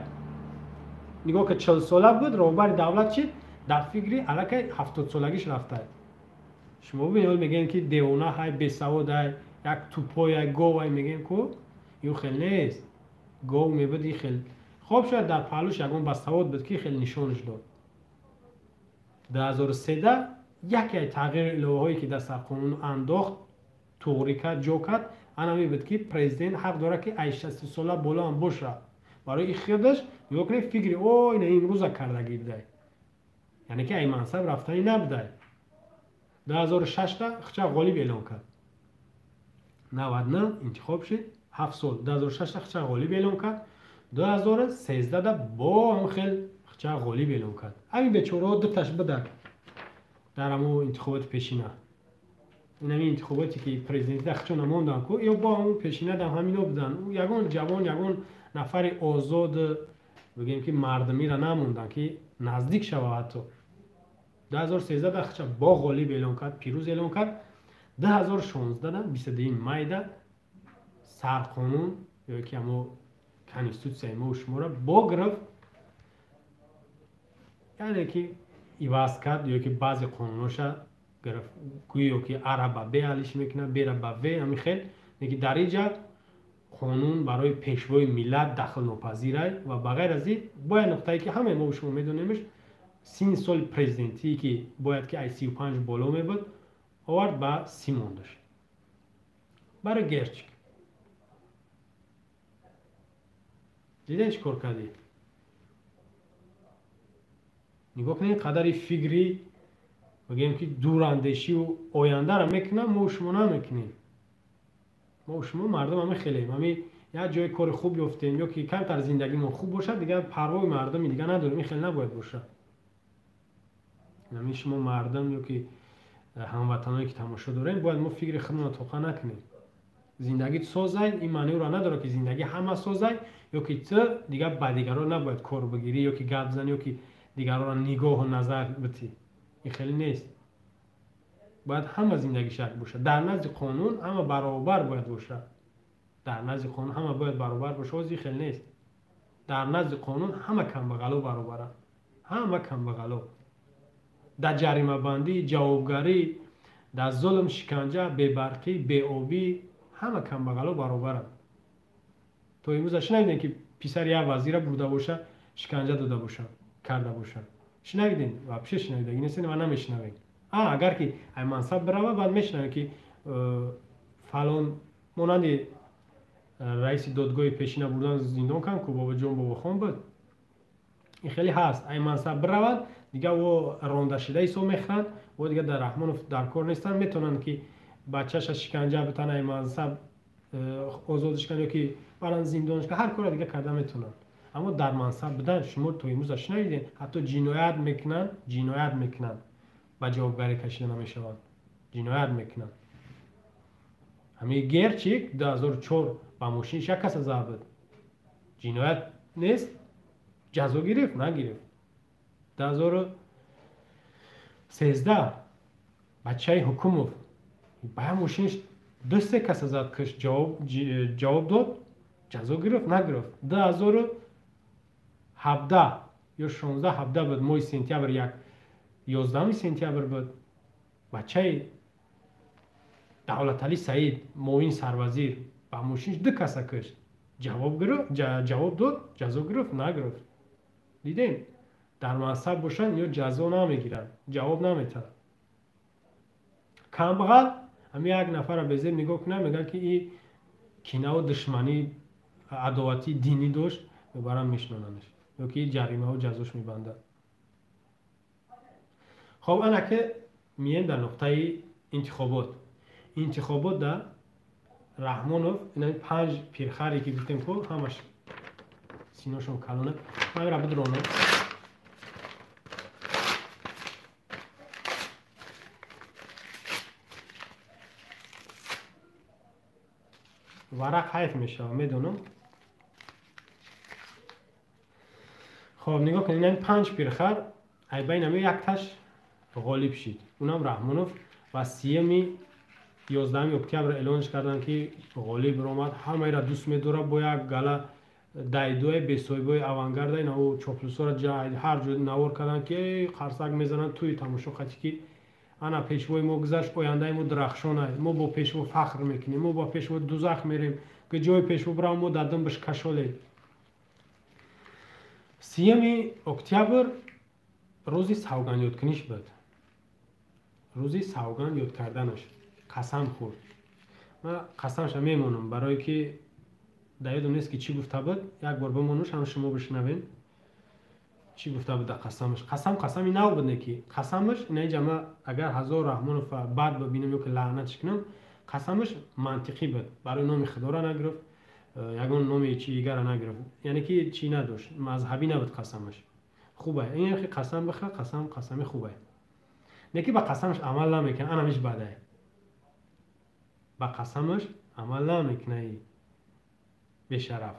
نگاه که 40 ساله بود راهبر دولت چی در فکری علاقه 70 سالگیش رفته شما ببینید میگن که دیوانه های بیسواد های یک توپای های گاو های میگن که یو خیلی نیست گاو میبود خیلی خوب شاید در پهلوش یکون بسواد بود که خیلی نشانش داد 2013 یکی از تغییر الهایی که در سر قانون انداخت توغری کرد جو کرد انا بود که پرزیدنت حق داره که 80 ساله بالا هم باشه برای خودش یوکری فکری او این امروز کرده گیرده یعنی که این منصب رفتنی نبوده 2006 تا خچه غالب اعلان کرد 99 انتخاب شد 7 سال 2006 تا خچه غالب اعلان کرد 2013 دا با هم خیلی خچه غالب اعلان کرد همین بیچاره ها دو تاش بده در همون انتخابات پیشینه این همین انتخاباتی که پرزیدنت خچه نماندن که یا با همون پیشینه در همین ها بدن یگان جوان یگان نفر آزاد بگیم که مردمی را نموندن که نزدیک شوه حتی 2013 دا خچه با غالب اعلان کرد پیروز اعلان کرد 2016 دا 22 می دا سرقانون یا که همون کنستیتوسیای ما و شما را با گرفت یعنی که ایواز کرد یا که بعضی قانوناش گرفت گویا که اره با بی حلش میکنه بیره با وی همین خیلی که در اینجا قانون برای پیشوای ملت دخل ناپذیره و بغیر از این باید نقطه‌ای که همه ما و شما میدونیمش 3 سال پرزیدنتی که باید که 35 بالا میبود آورد با 30 موندش برای گرچک دیدن چی کار کردی؟ نگاه کنید قدری فکری بگیم که دوراندیشی و آینده را میکنم ما و شما نمیکنیم ما و شما مردم همه خیلیم همه یا جای کار خوب یافتیم یا که کمتر زندگی ما خوب باشه دیگه پروای مردمی دیگه نداریم این خیلی نباید باشه همه شما مردم یا که هموطنایی که تماشا داریم باید ما فکر خودمون رو توقع نکنیم زندگی سازه این معنی رو نداره که زندگی همه سازه یا که تو دیگه با دیگران نباید کار بگیری یا که گپ بزنی یا که دیگران را نگاه و نظر بدی این خیلی نیست باید همه زندگی شکل باشه در نزد قانون همه برابر باید باشه در نزد قانون همه باید برابر باشه این خیلی نیست در نزد قانون همه کم بغلا برابره همه کم بغلا در جریمه بندی جوابگری در ظلم شکنجه بی‌برقی بی‌آبی همه کم بغلا برابرن تو امروز شنیدین که پسر یک وزیر بوده باشه شکنجه داده باشه کرده باشه شنیدین و پیش شنیدین این نیست و نمیشنوین اگر که این منصب بروه بعد میشنوین که فلان مانند رئیس دادگاه پیشینه بردن زندان کن که بابا جان بابا خان بود این خیلی هست این منصب برود دیگه و رانده شده ایسو میخرن و دیگه در رحمان در کار نیستن میتونن که بچهش شکنجه بتن این منصب آزادش کنن یا که برن زندانش که هر کار دیگه کرده میتونن اما در منصب بدن شما تو امروز شنیدین حتی جنایت میکنن با جوابگری کشیده نمیشون جنایت میکنن همه گرچک 2004 با ماشینش یک کس زد بود جنایت نیست جزا گرفت نگرفت 2013 بچه حکومت با ماشینش 2-3 کس زد کش جواب داد جزا گرفت نگرفت 2017 یا 16-17 بود ماه سپتامبر 11 سپتامبر بود بچه دولتعلی سعید معاون سروزیر با ماشینش 2 کس کش جواب داد جزا گرفت نگرفت دیدین در منصب باشن یا جزا نمیگیرن جواب نمیتن کم بغل همین یک نفر به زیر نگاه کنه میگن که این کینه و دشمنی عداوتی دینی داشت و برام میشنوننش یا که جریمه و جزاش میبنده خب انا که میان در نقطه انتخابات در رحمانوف این 5 پیرخری که گفتیم که همش سیناشون کلونه من را بدرونم ورق حیف میشه میدونم خب نگاه کنید این 5 پیرخر ای بین همه یک تاش غالب شد اونم رحمانوف و 11 اکتبر اعلانش کردن که غالب آمد همه را دوست می‌داره با یک گله دایدوی بسویبای اوانگارد اینا چوپلوسا را هر جور نوار کردن که خرسک میزنن توی تماشا خاطی که انا پیشوای ما گذشت آینده ما درخشانه ما با پیشوا فخر میکنیم ما با پیشوا دوزخ میریم که جای پیشوا برام ما دادم بهش کشاله 3 اکتبر روزی سوگند یاد کنیش بود، روزی سوگند یاد کردنش، قسم خورد. من قسمش میمونم برای که یادم نیست که چی گفته بود. یک بار بمونوش هم شما بشنوین چی گفته بود در قسمش. قسمی نو بود نکی قسمش نه جمع اگر هزار رحمان و بعد ببینم یا که لعنتش کنم، قسمش منطقی بود. برای نام خدا را نگرفت، یگان نام چی دیگر را نگرفت، یعنی که چی نداشت، مذهبی نبود قسمش. خوبه این که قسم بخواه، قسم خوبه. نکی با قسمش عمل نمیکنه، انا میش بده. با قسمش عمل نمیکنه به شرف.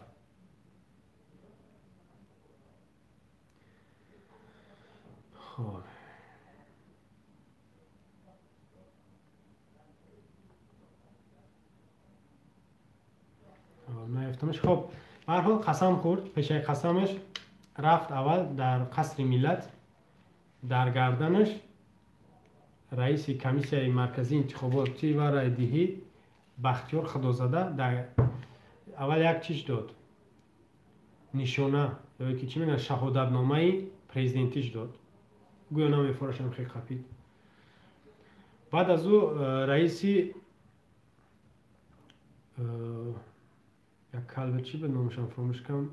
خب نیفتمش. خب به هر حال قسم خورد. پیش قسمش رفت اول در قصر ملت، در گردنش رئیس کمیسیون مرکزی انتخاباتی و رایدهی بختیار خدازاده در اول یک چیز داد، نشانه یا که چی میگن شهادتنامه پرزیدنتیش داد، گویا نام فارشم خیلی خفید. بعد از او رئیسی یک کلمه چی به نامشم فراموش کردم،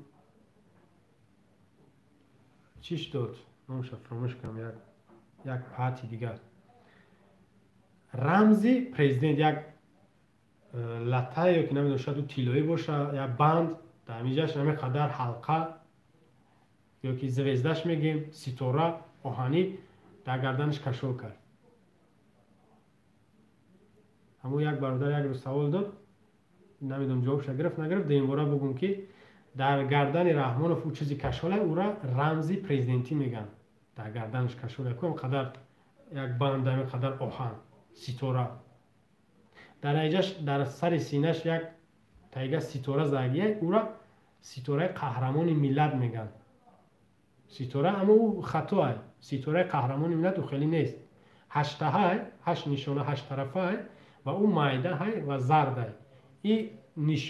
چیش داد نامشم فراموش کردم، یک پارتی دیگر رمزی پرزیدنت، یک لطه یا که نمیدونم شاید او تیلویی باشه یا بند در میجاش همه قدر حلقه یا که زویزدش میگیم ستاره آهنی در گردنش کشول کرد. همون یک برادر یک روز سوال داد، نمیدونم جوابش گرفت نگرفت، این باره بگم که در گردن رحمانوف او چیزی کشوله، او را رمزی پرزیدنتی میگن. در گردنش کشوله کم قدر یک بند همه قدر آهن ستاره در ایجاش در سر سینهش یک تایگه ستاره زدیه، او را ستاره قهرمان ملت میگن. ستاره اما او خطاه، ستاره قهرمان ملت او خیلی نیست. 8 های 8 نشانه 8 طرفه و او مایده های و زرده. این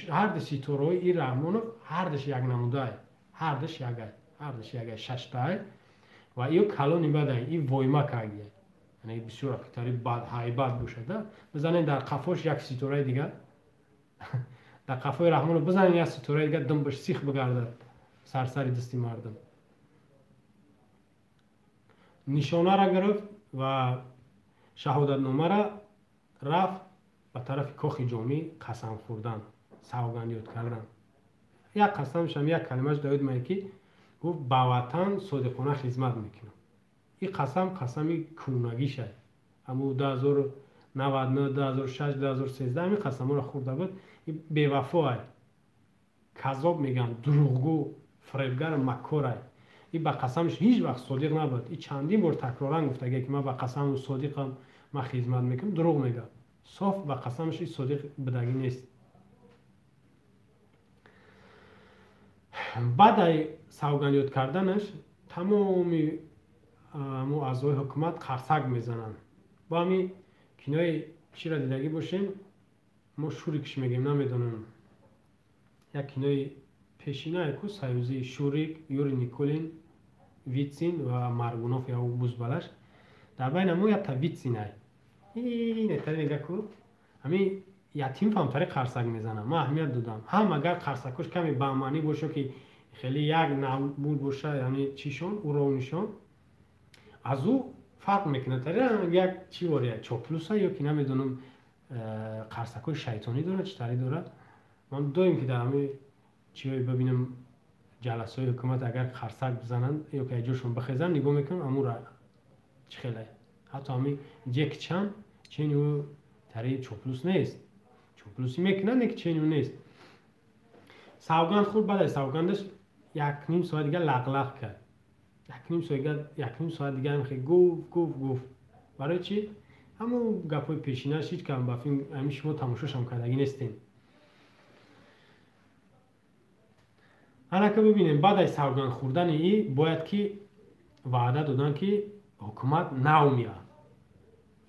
هر دو ستاره این رحمانوف هر دوش یک نموده های، هر دوش یک 6 های و این کلانی بده، این وایما کاگیه، یعنی بسیار اکتری بد هایبت بوده. بزنین در قفاش یک ستاره دیگر در قفای رحمانوف بزنین یک ستاره دیگر دم بش سیخ بگردد سرسری دستی مردم. نشانه را گرفت و شهادتنامه را رفت به طرف کاخ جامی قسم خوردن، سوگند یاد کردن. یک قسمش هم یک کلمهش داود میکی گفت با وطن صادقانه خدمت میکنم. این قسمی کونگی شد. اما 2099 2006 2013 همین قسم را خورده بود. این بی‌وفا، کذاب میگن، دروغگو، فریبگر، مکار. این با قسمش هیچ وقت صادق نبود. این چندین بار تکرارا گفته که من با قسم و صادقم من خدمت میکنم، دروغ میگه. صاف با قسمش این صادق بدگی نیست. بعد از سوگند یاد کردنش تمامی اعضای حکومت خرسک میزنن. با همین کنای چی را دیدگی باشین، ما شوریکش میگیم نمیدونم، یک کنای پیشینه کو سایوزی شوریک، یوری نیکولین، ویتسین و مارگونوف یا بوزبالش در بین ما یک تا ویتسین های این اتری نگه کو همین یتیم فهم طریق خرسک میزنن. ما اهمیت دادم هم اگر خرسکش کمی بامانی باشه که خیلی یک نبود باشه، یعنی چیشون او رونیشون از او فرق میکنه. طریق یک چی واره چاپلوس ها یا که نمیدونم خرسکای شیطانی داره چطوری داره. من دویم که در همه چیزی ببینم جلسه های حکومت اگر خرسک بزنن یا که جوشون بخیزن نگاه میکنم امو را چه خیلی حتی همین جک چند چینیو طریق چاپلوس نیست، چاپلوسی میکنن که چینیو نیست. سوگند خورد. بعد از سوگندش یک نیم ساعت دیگه لغلغ کرد. یک نیم ساعت دیگه هم خیلی گفت برای چی؟ همون گپای پیشینه‌اش هیچ کم با فیلم همین شما تماشاش هم کردگی نیستین. حالا که ببینیم بعد از سوگند خوردن این باید که وعده دادن که حکومت نو میاد،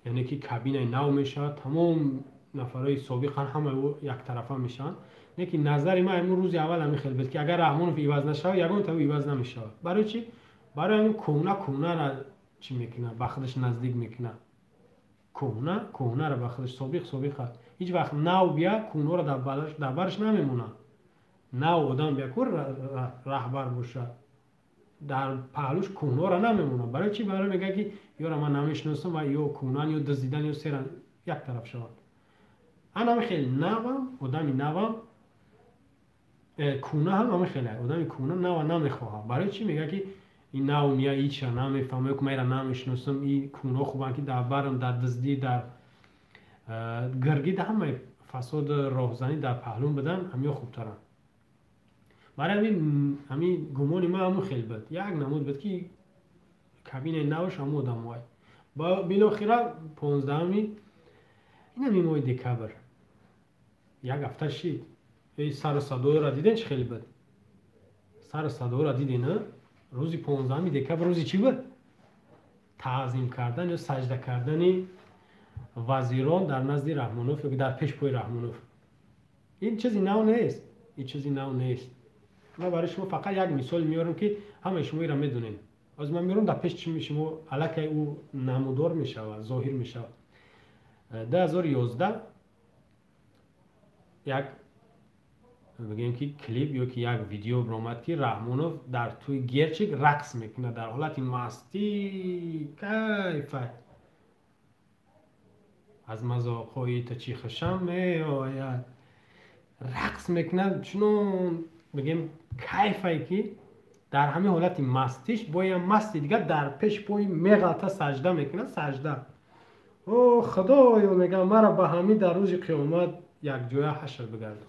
یعنی که کابینه نو میشه، تمام نفرای سابق همه یک طرفه میشن. لیکن نظر ما امروز روز اول همین خیلی بود که اگر رحمانوف عوض نشه یگان تا عوض نمیشه. برای چی؟ برای همین کهنه را چی میکنه به خودش نزدیک میکنه. کهنه را به خودش سابق هیچ وقت نو بیا کهنه را در برش نمیمونه. نو آدم بیا که رهبر باشه در پهلوش کهنه را نمیمونه. برای چی؟ برای میگه که یارو من نمیشناسم و یا کهنه یا دزدیدن یا سرن یک طرف شود. انا خیلی نوام آدمی نوام کونه هم همه خیلی آدمی کونه نو نمیخواه. برای چی؟ میگه که این نو میاد هیچ نمیفهمه که من را نمیشناسم. این کونه خوبن که در برم در دزدی در گرگی در همه فساد راهزنی در پهلون بدن همه خوبترن. برای همین گمانی ما همون خیلی بد یک نمود بد که کابین نوش همون آدم وای با بالاخره 15 این همین ماه دکبر یک هفته شید سر صدای را دیدین چه خیلی بد. سر صدای را دیدین نه؟ روزی 15 دکبر روزی چی بود؟ تعظیم کردن یا سجده کردن وزیران در نزد رحمانوف یا در پیش پای رحمانوف. این چیزی نو نیست. این چیزی نو نیست. من برای شما فقط یک مثال میارم که همه شما را میدونین. از من میارم در پیش چی میشه شما الکی او نمودار میشه و ظاهر میشه. 2011 یک بگیم که کلیپ یا که یک ویدیو برآمد که رحمانوف در توی گرچک رقص میکنه در حالت مستی کیف از مذاقهای تا چی خشم میآید رقص میکنه چون بگیم کیفی که در همه حالت مستیش با یه مستی دیگه در پیش پای میغلطه سجده میکنه. سجده او خدایا میگم مرا به همین در روز قیامت یک جای حشر بگردم.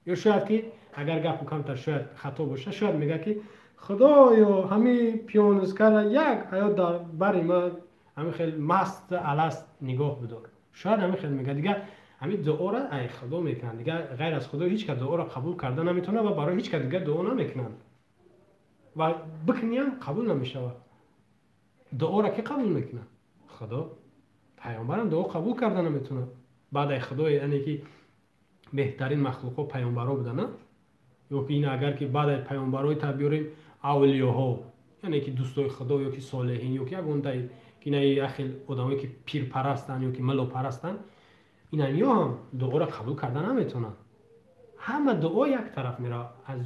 یا شاید که اگر گپ کمتر شاید خطا باشه شاید میگه که خدایا همین پیانوسکر یک حیات در بری من همین خیلی مست الست نگاه بدار. شاید همین خیلی میگه دیگه همین دعا را ای خدا میکنن دیگه غیر از خدا هیچ که دعا را قبول کردن نمیتونه و برای هیچ که دیگه دعا نمیکنن و بکنیم قبول نمیشه. دعا را که قبول میکنن خدا پیامبرم دعا قبول کردن نمیتونه. بعد خدا یعنی که بهترین مخلوقات پیامبرا بودن یا که این اگر که بعد پیامبرای تبیوریم اولیاها یعنی که دوستای خدا یا که صالحین یا که گونده که نه اخیل آدمایی که پیر پرستن یا که ملا پرستن اینا هم دعا را قبول کردن نمیتونن. همه دعا یک طرف میره از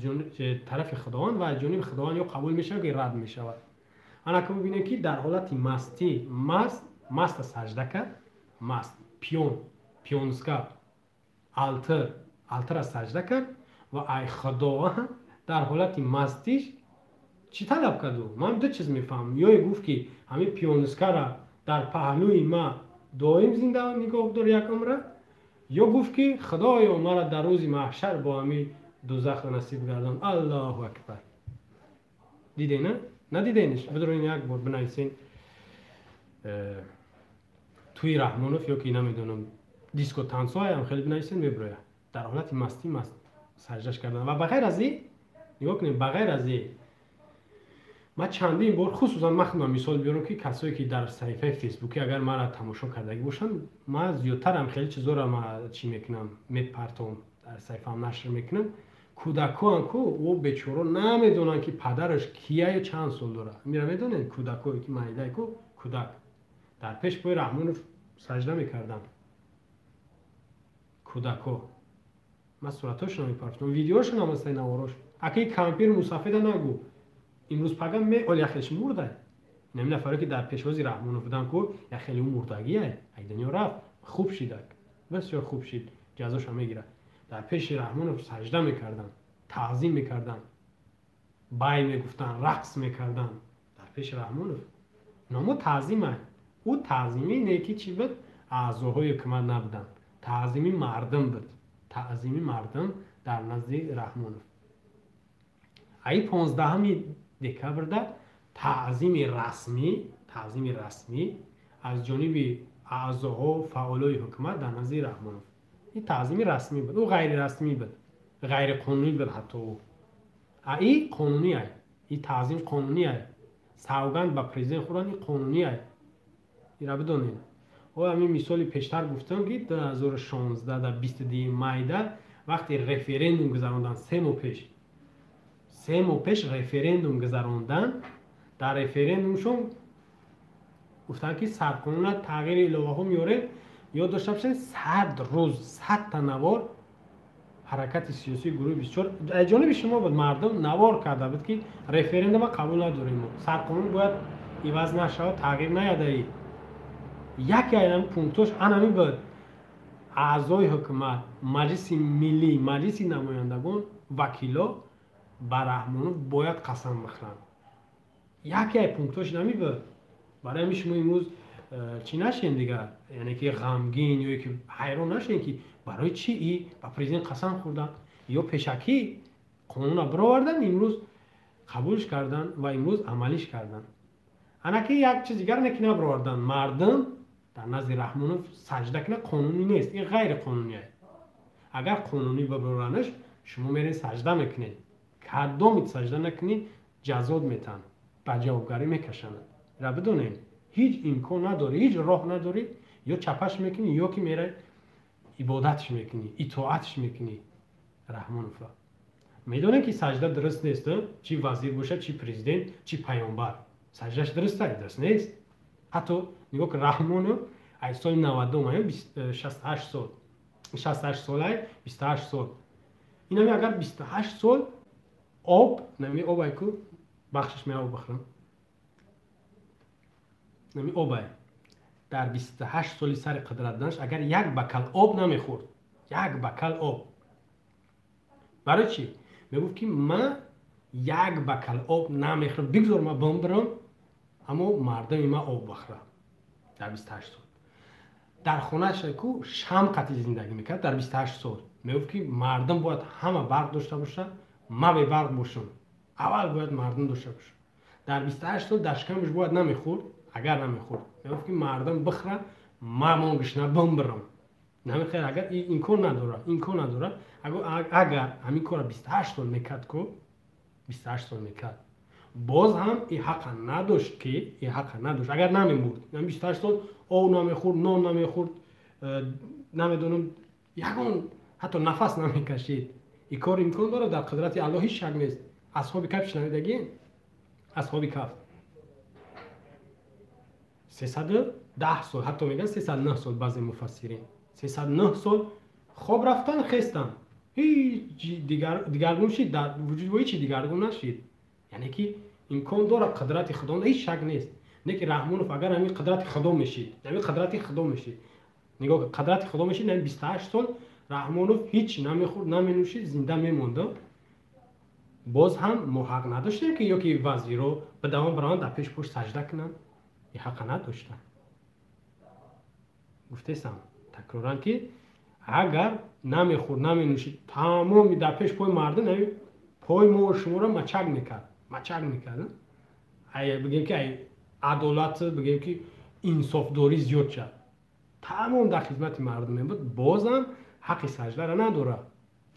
طرف خداوند و از جانب خداوند یا قبول میشه یا رد میشه. انا که ببینید که در حالت مستی مست سجده کرد مست پیونسکا التر سجده کرد و ای خداوند در حالت مستیش چی طلب کرد؟ من دو چیز میفهم. یا گفت که همین پیونسکا را در پهلوی ما دائم زنده نگاه دار یک عمره یا گفت که خدایا مرا در روز محشر با همین دوزخ نصیب گردان. الله اکبر. دیدین نه؟ ندیدینش؟ بدرین یک بار بنویسین توی رحمانوف یا که نمیدونم دیسکو تانسای هم خیلی بنویسین میبره در حالت مستی سجدش کردن. و بغیر از این نگاه کنیم بغیر از این من چندین بار خصوصا من مثال بیارم که کسایی که در صفحه فیسبوکی اگر من را تماشا کردگی باشن من زیادتر هم خیلی چیزا را من چی میکنم میپرتم در صفحه هم نشر میکنم. کودکان کو او بیچاره نمیدونن که پدرش کیه چند سال داره. میرم میدونن کودکایی که مایده کو کودک در پیش پای رحمانوف سجده میکردن. کودکو من صورتاشون میپرتم ویدیوشون هم مثلا نواراش اکی کمپیر مسافر نگو امروز پگم می اول یخش مرده نمی نفره که در پیشوازی رحمانوف بودن کو یا خیلی اون مردگیه ای دنیا رفت خوب شیدک بسیار خوب شید جزاش هم میگیره. در پیش رحمانوف سجده میکردن تعظیم میکردن بای میگفتن رقص میکردن در پیش رحمانوف. نامو تعظیمه او تعظیمی نیکی چی بود؟ اعضاهای حکومت نبودن تعظیمی مردم بود. تعظیمی مردم در نزد رحمانوف. ای 15 دکبر ده تعظیم رسمی از جانب اعضاها فعالای حکومت در نزد رحمانوف. این تعظیم رسمی بود. او غیر رسمی بود غیر قانونی بود. حتی او ای قانونی ای این تعظیم قانونی ای سوگند با پرزیدنت خودن قانونی ای. این را بدونید. و همین مثالی پیشتر گفتم که 2016 در 22 می وقتی رفراندوم گذراندن 3 ماه پیش رفراندوم گذراندن در رفرندومشون گفتن که سرقانون تغییر الهه ها میاره. یاد داشته باشید 100 روز 100 تا نوار حرکت سیاسی گروه 24 جانب شما بود مردم نوار کرده بود که رفرندوم قبول نداریم، سرقانون باید عوض نشه، تغییر نیاده. یکی از پونکتش همین بود اعضای حکومت، مجلس ملی، مجلس نمایندگان، وکیلا به رحمانوف باید قسم بخورند. یکی از پونکتش همین بود. برای همین شما امروز چی نشین دیگه، یعنی که غمگین یا که حیران نشین که برای چی ای با پرزیدنت قسم خوردن یا پیشکی قانون برآوردن امروز قبولش کردن و امروز عملیش کردن. انا که یک چیز دیگر نکنه برآوردن، مردم در نزد رحمانوف سجده کنه قانونی نیست، این غیر قانونیه. اگر قانونی ببرانش شما میرین سجده میکنین، کدوم سجده نکنین جزاد میتن، با جوابگاری میکشن. را بدونین هیچ امکان نداری، هیچ راه نداری، یا چپش میکنی یا که میره عبادتش میکنی، اطاعتش میکنی. رحمانوف میدونن که سجده درست نیست، چی وزیر باشه، چی پرزیدنت، چی پیامبر، سجدهش درست نیست. حتی نگاه که رحمانوف از سال 92 68 سال 68 ساله 28 سال این همی اگر 28 سال آب نمی آب ای کو بخشش می آب بخورم نمی آب ای در 28 سالی سر قدرت داشت اگر یک بکل آب نمیخورد، یک بکل آب، برای چی؟ میگفت که من یک بکل آب نمیخورم، بگذار من بمبرم اما مردم ما آب بخورم. در 28 سال در خونه‌اش کو شم قطعی زندگی میکرد. در 28 سال میگفت که مردم باید همه برق داشته باشه، ما به برق باشم، اول باید مردم داشته باشه. در 28 سال دشکمش باید نمیخورد، اگر نمیخورد میگفت که مردم بخوره ما مونگش نبمبرم، نمیخواد. اگر این کار نداره اگر همین کار 28 سال میکرد کو 28 سال میکرد باز هم این حق نداشت که اگر نمیمورد، یعنی 28 سال او نمیخورد، نان نمیخورد، نمیدونم یگان حتی نفس نمیکشید، این کار امکان داره. در قدرت الله هیچ شک نیست. اصحاب کهف شنیدگی؟ اصحاب کهف 310 سال، حتی میگن 309 سال، بعضی مفسرین 309 سال خواب رفتن خستن، هیچ دیگرگون شید در وجود و هیچی دیگرگون نشید. یعنی که امکان داره قدرت خدا، هیچ شک نیست. نه که رحمانوف اگر همین قدرت خدا میشید، نگاه قدرت خدا میشید، نه 28 سال رحمانوف هیچ نمیخورد نمینوشید، زنده میمونده. باز هم ما حق نداشتیم که یکی وزیرو به دوام بران در پیش پشت سجده کنن، این حق نداشتن. گفتم تکرارن که اگر نمیخورد نمینوشید تمام در پیش پای مردم پای ما و شما را مچک میکرد. بگیم که عدالت، بگیم که انصاف داری زیاد شد، تمام در خدمت مردم بود، بازم حق سجده را نداره.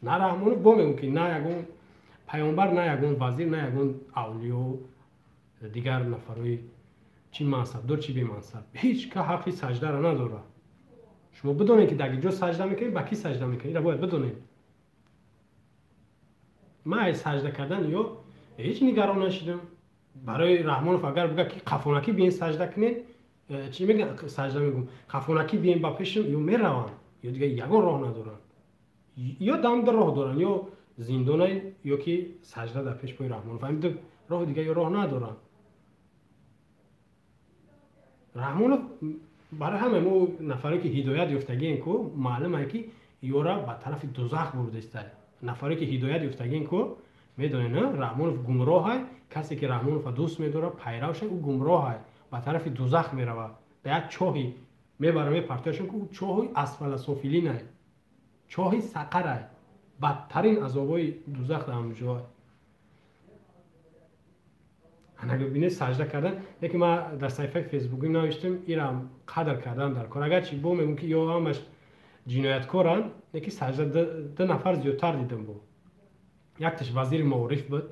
نه رحمانوف با میگم که نه یگون پیامبر، نه یگون وزیر، نه یگون اولیو دیگر نفرای چی منصب دار چی بی منصب، هیچ که حق سجده را نداره. شما بدونید که در اینجا سجده میکنید، با کی سجده میکنید را باید بدونید. من از سجده کردن یا هیچ نگران نشدم. برای رحمانوف اگر بگه که قفونکی بیاین سجده کنید، چی میگن سجده میگم، قفونکی بیاین با پیشم یا میرون یا دیگه یگان راه ندارن، یا دم در راه دارن یا زندانه یا که سجده در پیش پای رحمانوف، همین راه دیگه یا راه ندارن. رحمانوف برای همه ما نفری که هدایت یافتگی این کو معلومه که یورا به طرف دوزخ برده است. نفری که هدایت یافتگی این کو میدونن رحمانوف گمراه، کسی که رحمانوف دوست میداره پیروشه او گمراه، به طرف دوزخ میره، به یک چاهی میبره میپرتشون که او چاهی اسفل سافلینه، چاهی سقره، بدترین عذابای دوزخ در اونجا. انا ببینید سجده کردن، یکی ما در صفحه فیسبوکی نوشتم ایرا قدر کردن در کار، اگر چی بو میگم که یا همش جنایتکارن، یکی سجده دو نفر زیادتر دیدم بود. یکتش وزیر معارف بود،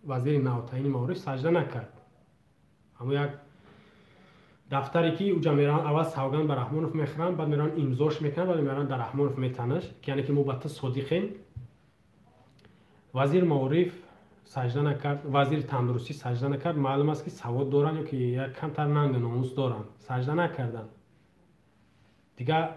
وزیر نوتاین معارف سجده نکرد، اما یک دفتری که اوجا میرن اول سوگند به رحمانوف میخرن، بعد میرن امضاش میکنن، بعد میرن در رحمانوف میتنش، که یعنی که ما با تو صادقیم. وزیر معارف سجده نکرد، وزیر تندرستی سجده نکرد، معلوم است که سواد دارن یا که یک کمتر ننگ ناموس دارن، سجده نکردن. دیگه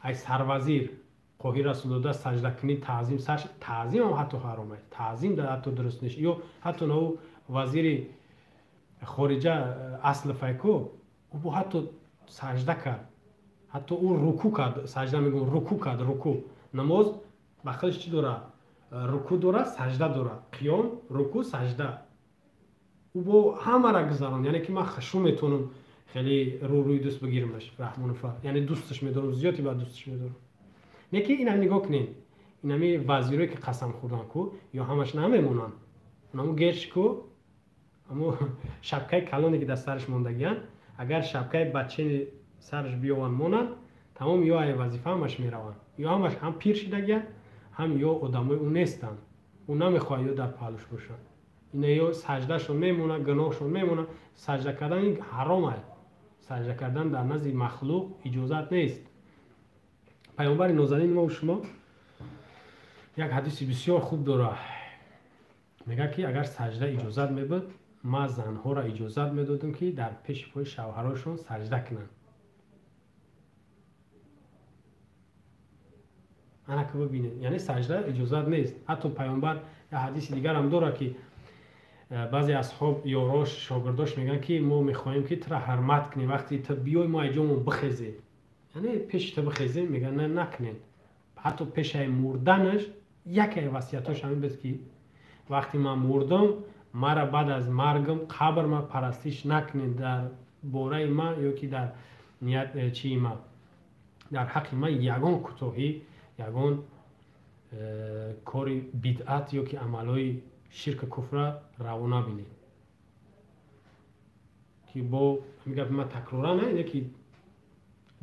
ای سروزیر قاهی رسول الله سجده کنی تعظیم سرش، تعظیم هم حتی حرامه، تعظیم در حتی درست نیست. یا حتی نو وزیر خارجه اصل فیکو او با حتی سجده کرد، حتی او رکوع کرد، سجده میگن رکوع کرد. رکوع نماز با خودش چی داره؟ رکوع داره، سجده داره، قیام، رکوع، سجده. او با همه را گذارن، یعنی که من خشم میتونم خیلی روی دوست بگیرمش رحمان فر، یعنی دوستش میدارم، زیادی بعد دوستش میدارم. نه که اینا نگاه کنین، اینا می وزیری که قسم خوردن کو یا همش نمیمونن، اونمو گرش کو، اما شبکه کلانی که در سرش موندگیان، اگر شبکه بچه سرش بیاون مونن، تمام یا ای وظیفه همش میرون، یا همش هم پیر شدگیان، هم یا آدمای اون نیستن، اون نمیخواد یا در پالش باشن. اینا یا سجدهشون میمونه، گناهشون میمونه. سجده کردن این حرامه، سجده کردن در نزد مخلوق اجازت نیست. پیامبر نازنین ما و شما یک حدیث بسیار خوب داره، میگه که اگر سجده اجازت میبود، ما زنها را اجازت میدادم که در پیش پای شوهراشون سجده کنن. انا که ببینید، یعنی سجده اجازت نیست. حتی پیامبر یک حدیث دیگر هم داره که بعضی اصحاب یاراش شاگرداش میگن که ما میخوایم که تو را حرمت کنیم، وقتی تو بیای ما اینجامون بخیزیم، یعنی پیش تو بخیزیم، میگن نه نکنین. حتی پیش مردنش یکی وصیتاش همین بود که وقتی من مردم مرا بعد از مرگم قبر ما پرستش نکنین در باره ما، یا که در نیت چی ما در حق ما یگان کوتاهی، یگان کاری بدعت یا که عملای شرک کفر روانه بینید. که با میگم من تکرارا نه، اینه که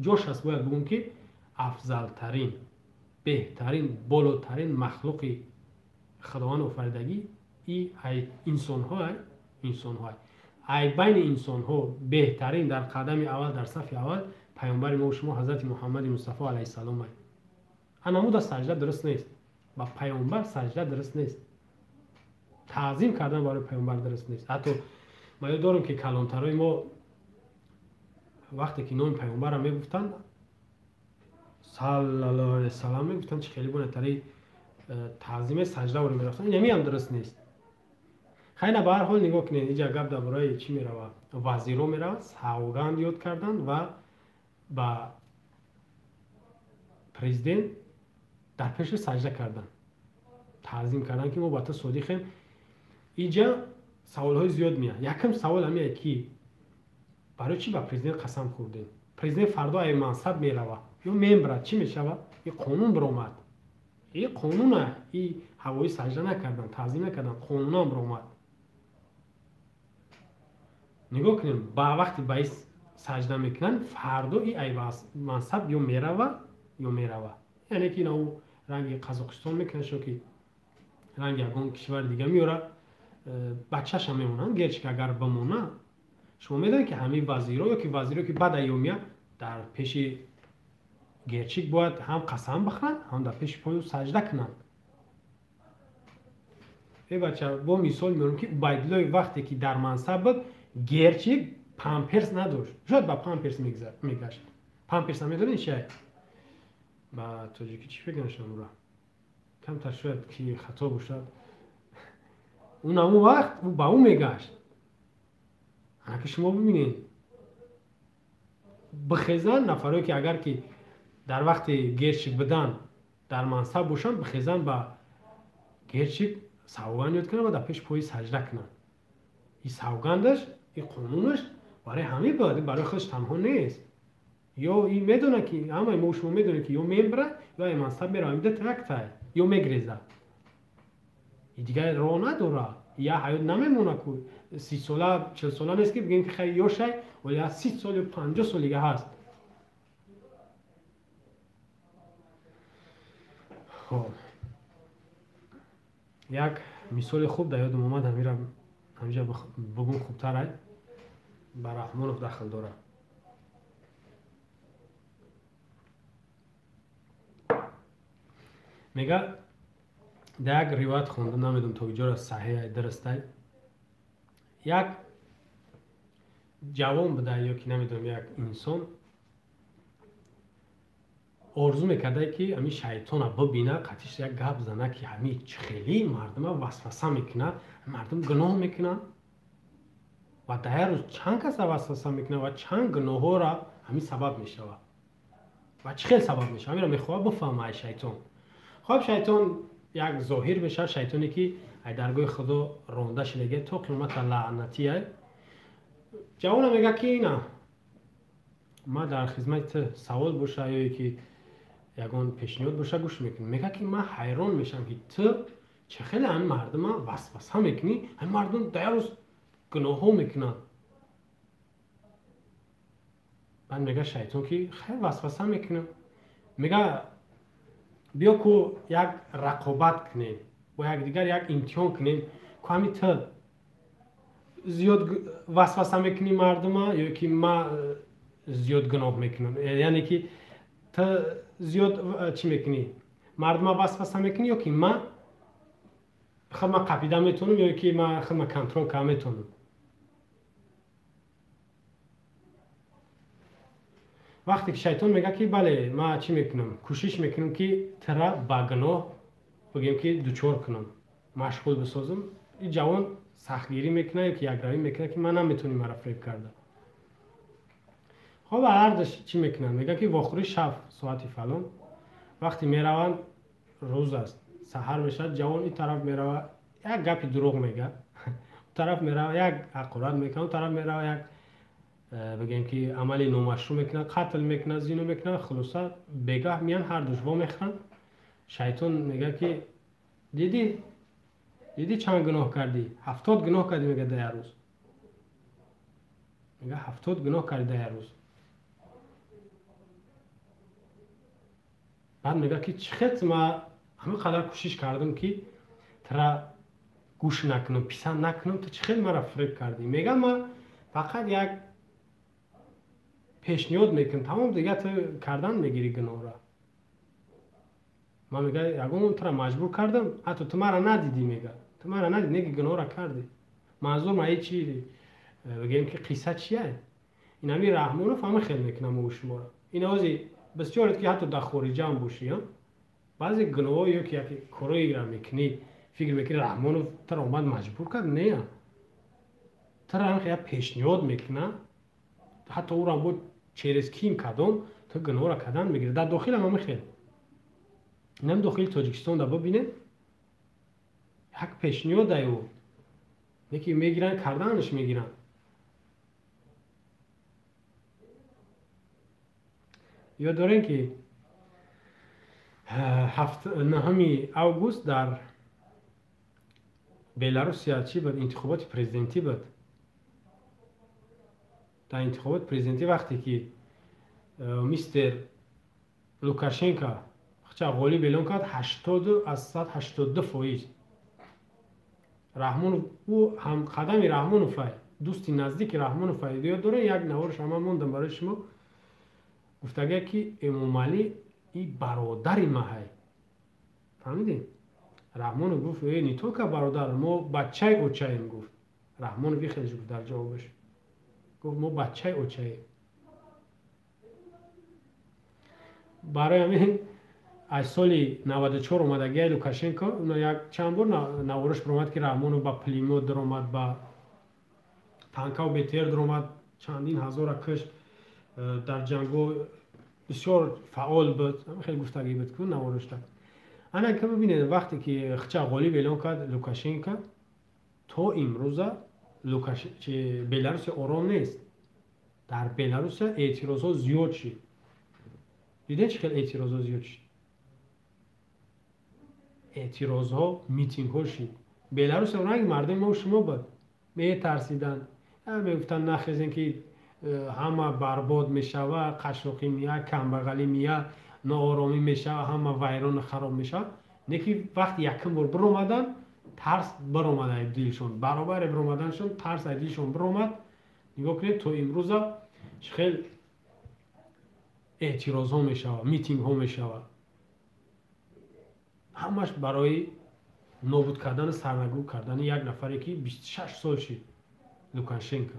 جوش هست باید بگم که افضل ترین، بهترین، بالاترین مخلوق خداوند آفریدگی ای انسان ها، ای بین انسان ها بهترین در قدم اول، در صف اول پیامبر ما و شما حضرت محمد مصطفی علیه السلام است. نمود سجده درست نیست، با پیامبر سجده درست نیست، تعظیم کردن برای پیامبر درست نیست. حتی ما یاد دارم که کلانترای ما وقتی که نام پیامبر را میگفتن صلی الله علیه و سلم میگفتن، چه خیلی بونتری تعظیم سجده رو میرفتن، اینمی هم درست نیست. خیلی به هر حال نگاه کنید، اینجا گپ درباره چی میروه؟ وزیرا میروه سوگند یاد کردن و با پرزیدنت در پیش سجده کردن، تعظیم کردن که ما با تو صادقیم. اینجا سوال های زیاد میاد. یکم سوال همیه که برای چی با پرزیدنت قسم خوردیم؟ پرزیدنت فردا ای منصب میروه یا ممبر چی میشوه؟ این قانون برآمد، این قانونه، این هوایی سجده نکردن، تعظیم نکردن، قانون هم برآمد. نگاه کنیم با وقتی با این سجده میکنن فردا ای منصب یا میروه، یعنی که اینا رنگ قزاقستان میکنه شو که رنگ یگان کشور دیگه میاره، بچه‌ش هم میمونن. گرچه که اگر بمونه، شما میدونید که همین وزیرا یا که وزیرا که بعد ایامیه در پیش گرچک باید هم قسم بخورن، هم در پیش پای سجده کنن. ای بچه با مثال میارم که عبیدالله وقتی که در منصب بود، گرچک پامپرس نداشت، شاید با پامپرس میگشت. پامپرس هم میدونید چیه؟ با تاجیکی چی فکر نشم اون را کمتر شاید که خطا باشد، اون همون وقت او با اون میگشت. که شما ببینید بخیزن نفرهایی که اگر که در وقت گرچک بدن در منصب باشن، بخیزن با گرچک سوگند یاد کنن و در پیش پای سجده کنن. این سوگندش، این قانونش برای همه باید، برای خودش تنها نیست. یا این میدونه که همه ما شما میدونه که یا میبره یا این منصب میره میده ترکته یا میگریزه، این دیگه راه نداره. یا حیات نمیمونه که 30 ساله 40 ساله نیست که بگیم که خیلی یاشه، ولی از 30 سال یا 50 سالگی هست. خب یک مثال خوب در یادم اومد، همینجا بگم خوبتره، بر رحمانوف دخل داره. میگه در یک روایت خوندم، نمیدونم تا اینجا را صحیح درسته، یک جوان بوده یا که نمیدونم یک انسان آرزو میکرده که همین شیطان رو ببینه، قطعش یک گپ زنه که همین خیلی مردم وسوسه میکنه، مردم گناه میکنن و در روز چند کس وسوسه میکنه و چند گناه ها را همین سبب میشود و چه خیلی سبب میشه، همین را میخواد بفهمه شیطان. خب شیطان یک ظاهر میشه، شیطانی که درگاه خدا رانده شده تا قیامت لعنتیه. جوان میگه که نه، ما در خدمت سوال باشه یا که یگان پیشنهاد باشه گوش میکنیم. میگه که من حیران میشم که تو چه خیلی هم مردم وسوسه میکنی، هم مردم در روز گناه ها میکنن. بعد میگه شیطان که خیلی وسوسه میکنم. میگه بیا که یک رقابت کنیم با یک دیگر، یک امتحان کنیم که همین تو زیاد وسوسه میکنی مردم یا که من زیاد گناه میکنم، یعنی که تو زیاد چی میکنی مردم وسوسه میکنی یا که من خود من قپیده میتونم یا که من خود من کنترل کنم میتونم. وقتی که شیطان میگه که بله من چی میکنم، کوشش میکنم که ترا با گناه بگیم که دوچار کنم، مشغول بسازم، این جوان سختگیری میکنه یا که یک روی میکنه که من نمیتونم مرا فریب کرده. خب هردش چی میکنن، میگه که واخوری شب ساعت فلان وقتی میروند روز است، سحر میشه، جوان این طرف میروه یک گپی دروغ میگه، طرف میروه یک حقارت میکنه، طرف میروه یک بگیم که عملی نامشروع میکنه، قتل میکنه، زنا میکنه، خلاصه بگاه میان هر دوش وا میخرن. شیطان میگه که دیدی چند گناه کردی؟ 70 گناه کردی. میگه در روز. میگه 70 گناه کردی در روز. بعد میگه که چقدر ما همه قدر کوشش کردم که ترا گوش نکنم، پسند نکنم، تو چقدر مرا فریب کردی. میگه ما فقط یک پیشنهاد میکنم، تمام دیگه تو کردن میگیری گناه را. ما میگه یگان ترا مجبور کردم، حتی تو مرا ندیدی. میگه تو مرا ندیدی، نگی گناه را کردی. منظور ما ای چی بگیم که قصه چیه؟ این همین رحمان رو فهم خیلی میکنم او شما را. این آزی بسیارت که حتی در خارج هم باشی، بعضی گناه یا که یک کارایی را میکنی فکر میکنی رحمان رو ترا اومد مجبور کرد. نه، ترا هم خیلی پیشنهاد میکنه، حتی او را بود چیرسکیم کدام تو گناه را کدن میگیره. در داخل هم خیلی نم داخل تاجیکستان دا ببینه یک پیشنهاد دایو یکی میگیرن کردنش میگیرن. یاد دارین که 9 اوگوست در بلاروسیا چی بود؟ انتخابات پرزیدنتی بود. در انتخابات پرزیدنتی وقتی که میستر لوکاشنکا چه غالب اعلام کرد، 80% رحمان او هم قدم رحمان فای دوستی نزدیک رحمان فای یاد داره. یک نوارش هم موندم برای شما، گفته که امام علی این برادر ما هی، فهمیدین؟ رحمان گفت ای تو که برادر ما بچه اوچه ایم. گفت رحمان بی خیلی گفت در جوابش، گفت ما بچه اوچه ایم. برای همین از سال 94 اومدگی لوکاشنکو اون یک چند بار نوارش برآمد که رحمان با پلیموت در اومد، با تانکا و بیتر در اومد، چندین هزار کش در جنگو بسیار فعال بود. خیلی گفتگی بود که نوارش داد. انا که ببینید وقتی که خچه غالب اعلام کرد لوکاشنکو، تا امروز بلاروس آرام نیست. در بلاروس اعتراضات زیاد شد. دیدین چه خیلی اعتراضات زیاد شد؟ اعتراض ها، میتینگ ها شد. بلاروس رنگ مردم ما و شما بود. میترسیدن، میگفتن نخیزین که همه برباد میشه و قشاقی میاد، کمبغلی میاد، ناآرامی میشه، همه ویران خراب میشه. نکی وقتی یکم بار برآمدن ترس برآمد دیلشون، برابر برآمدنشون ترس دیلشون برآمد. نگاه کنید تو امروز خیلی اعتراض ها میشه، میتینگ ها میشه، همش برای نابود کردن سرنگون کردن یک نفری که 26 سال شد، لوکاشنکو.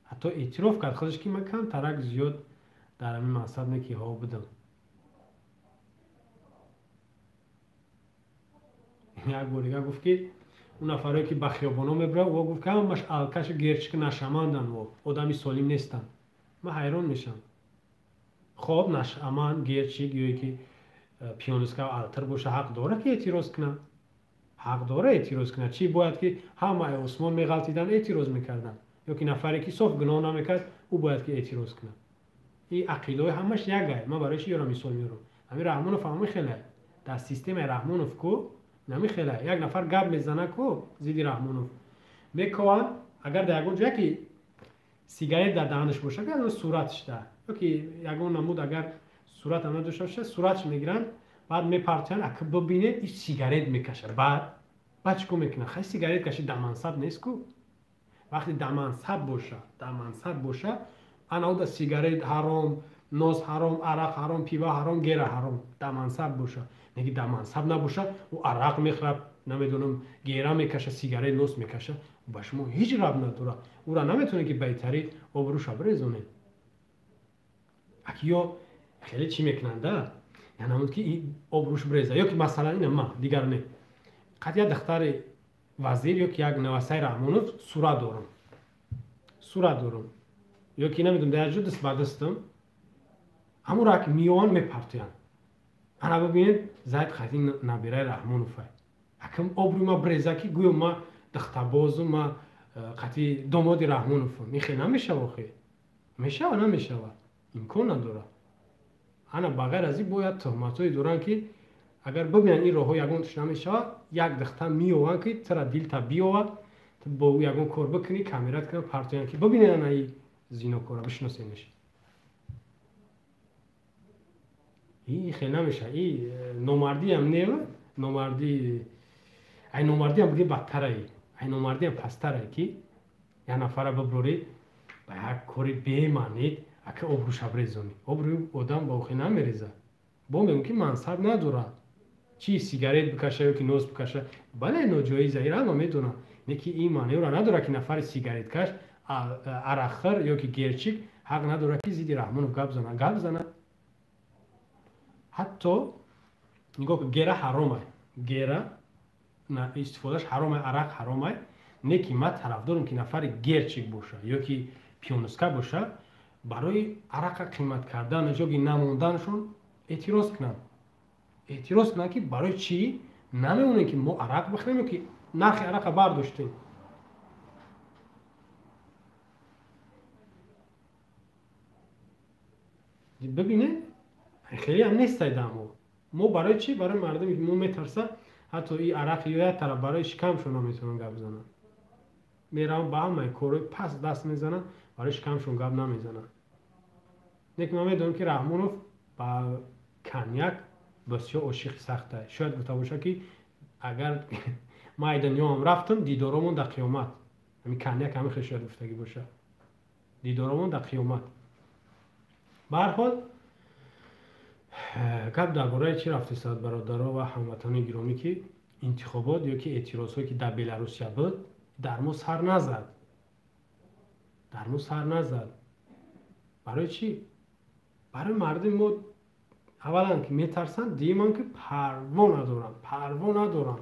حتی اعتراف کرد خودش که من کم ترک زیاد در همین منصب نکی ها بودم. یک بار گفت که اون نفرایی که به خیابانا میبره و گفت که همش الکش گرچک نشمندن و آدمی سالم نیستن. من حیران میشم. خب نشمند گرچک یا که پیانیسکا التر باشه حق داره که اعتراض کنه. حق داره اعتراض کنه. چی باید که همه عثمان میغلطیدن اعتراض میکردن، یا که نفری که صاف گناه نمیکرد او باید که اعتراض کنه. این عقیده همش یکه. من برایش یارو مثال میارم. همین رحمانوف هم میخله در سیستم رحمانوف کو نمیخله. یک نفر گپ میزنه کو زیدی رحمانوف میکوان اگر در یگون جایی که سیگارت در دهنش باشه که صورتش ده، یا که یگون نمود اگر صورت هم نداشته باشه صورتش میگیرن بعد میپرتن اگه ببینه این سیگارت میکشه. بعد چیکار میکنه؟ خیلی سیگارت کشید در منصب نیست کو. وقتی در منصب باشه انا دا سیگارت حرام، نوز حرام، عرق حرام، پیوا حرام، گره حرام. در منصب باشه. نگی در منصب نباشه و عرق میخرب، نمیدونم گیره میکشه، سیگارت نوز میکشه، با شما هیچ رب نداره. او را نمیتونه که بهتری آبروش بریزونه. اگه خیلی چی میکننده یعنی همون که این آبروش بریزه، یا که مثلا اینه من دیگر نه قطعا دختر وزیر یا که یک نوسته رحمانوف صورت دارم یا که نمیدونم در جو دست بردستم همون را که میوان میپرتیان انا ببینید زاید خیلی نبیره رحمانوفه اکم آبروی ما بریزه که گویا ما دختر بازو ما قطعی داماد رحمانوفه میخی نمیشه واقعی میشه و نمیشه امکان نداره. انا بغیر از این باید تهمتای دوران که اگر ببینن این راه ها یگونش نمیشه یک دختر میوان که ترا دیل تا بیاود با او یگون کار بکنی کامیرات کنه پرتیان که ببینن این زینا کارا بشناسینش. این خیلی نمیشه. این نامردی هم نیمه نامردی هم بگه بدتره. این نامردی هم پستره که یک نفره ببرورید با یک کاری بیمانید اگه آبروش بریزونی. آبروی آدم با اوخی نمیریزه. با میگم که منصب نداره. چی سیگارت بکشه یا که نوز بکشه بله ناجایزه. این هم میدونه نکی این معنی را نداره که نفر سیگارت کش عرقخر یا که گرچک حق نداره که زیدی رحمانوف گپ زنه. حتی نگاه که گره حرامه. گره استفادهش حرامه، عرق حرامه. نکی من طرف دارم که نفر گرچک باشه یا که پیانیسکا باشه برای عرق قیمت کردن جاگی نموندنشون اعتراض کنن که برای چی نمیونه که ما عرق بخریم که نرخ عرق برداشتیم. ببینه خیلی هم نیست دمو ما برای چی؟ برای مردمی که ما میترسن حتی این عرق یا طرف برای شکمشون نمیتونن گپ بزنن. میرن با همه کارای پس دست میزنن برای شکمشون گپ نمیزنن. نیک من میدونم که رحمانوف با کنیاک بسیار عاشق سخته. شاید گفته باشه که اگر ما دنیا هم رفتم دیدارمون در قیامت. همین کنیاک همین خیلی شاید گفتگی باشه دیدارمون در قیامت. به هر حال گپ درباره چی رفته صد برادرها و هموطنان گرامی که انتخابات یا که اعتراضایی که در بلاروسیا بود در ما سر نزد. برای چی؟ برای مردم ما اولا که میترسن دیمان که پروا ندارن.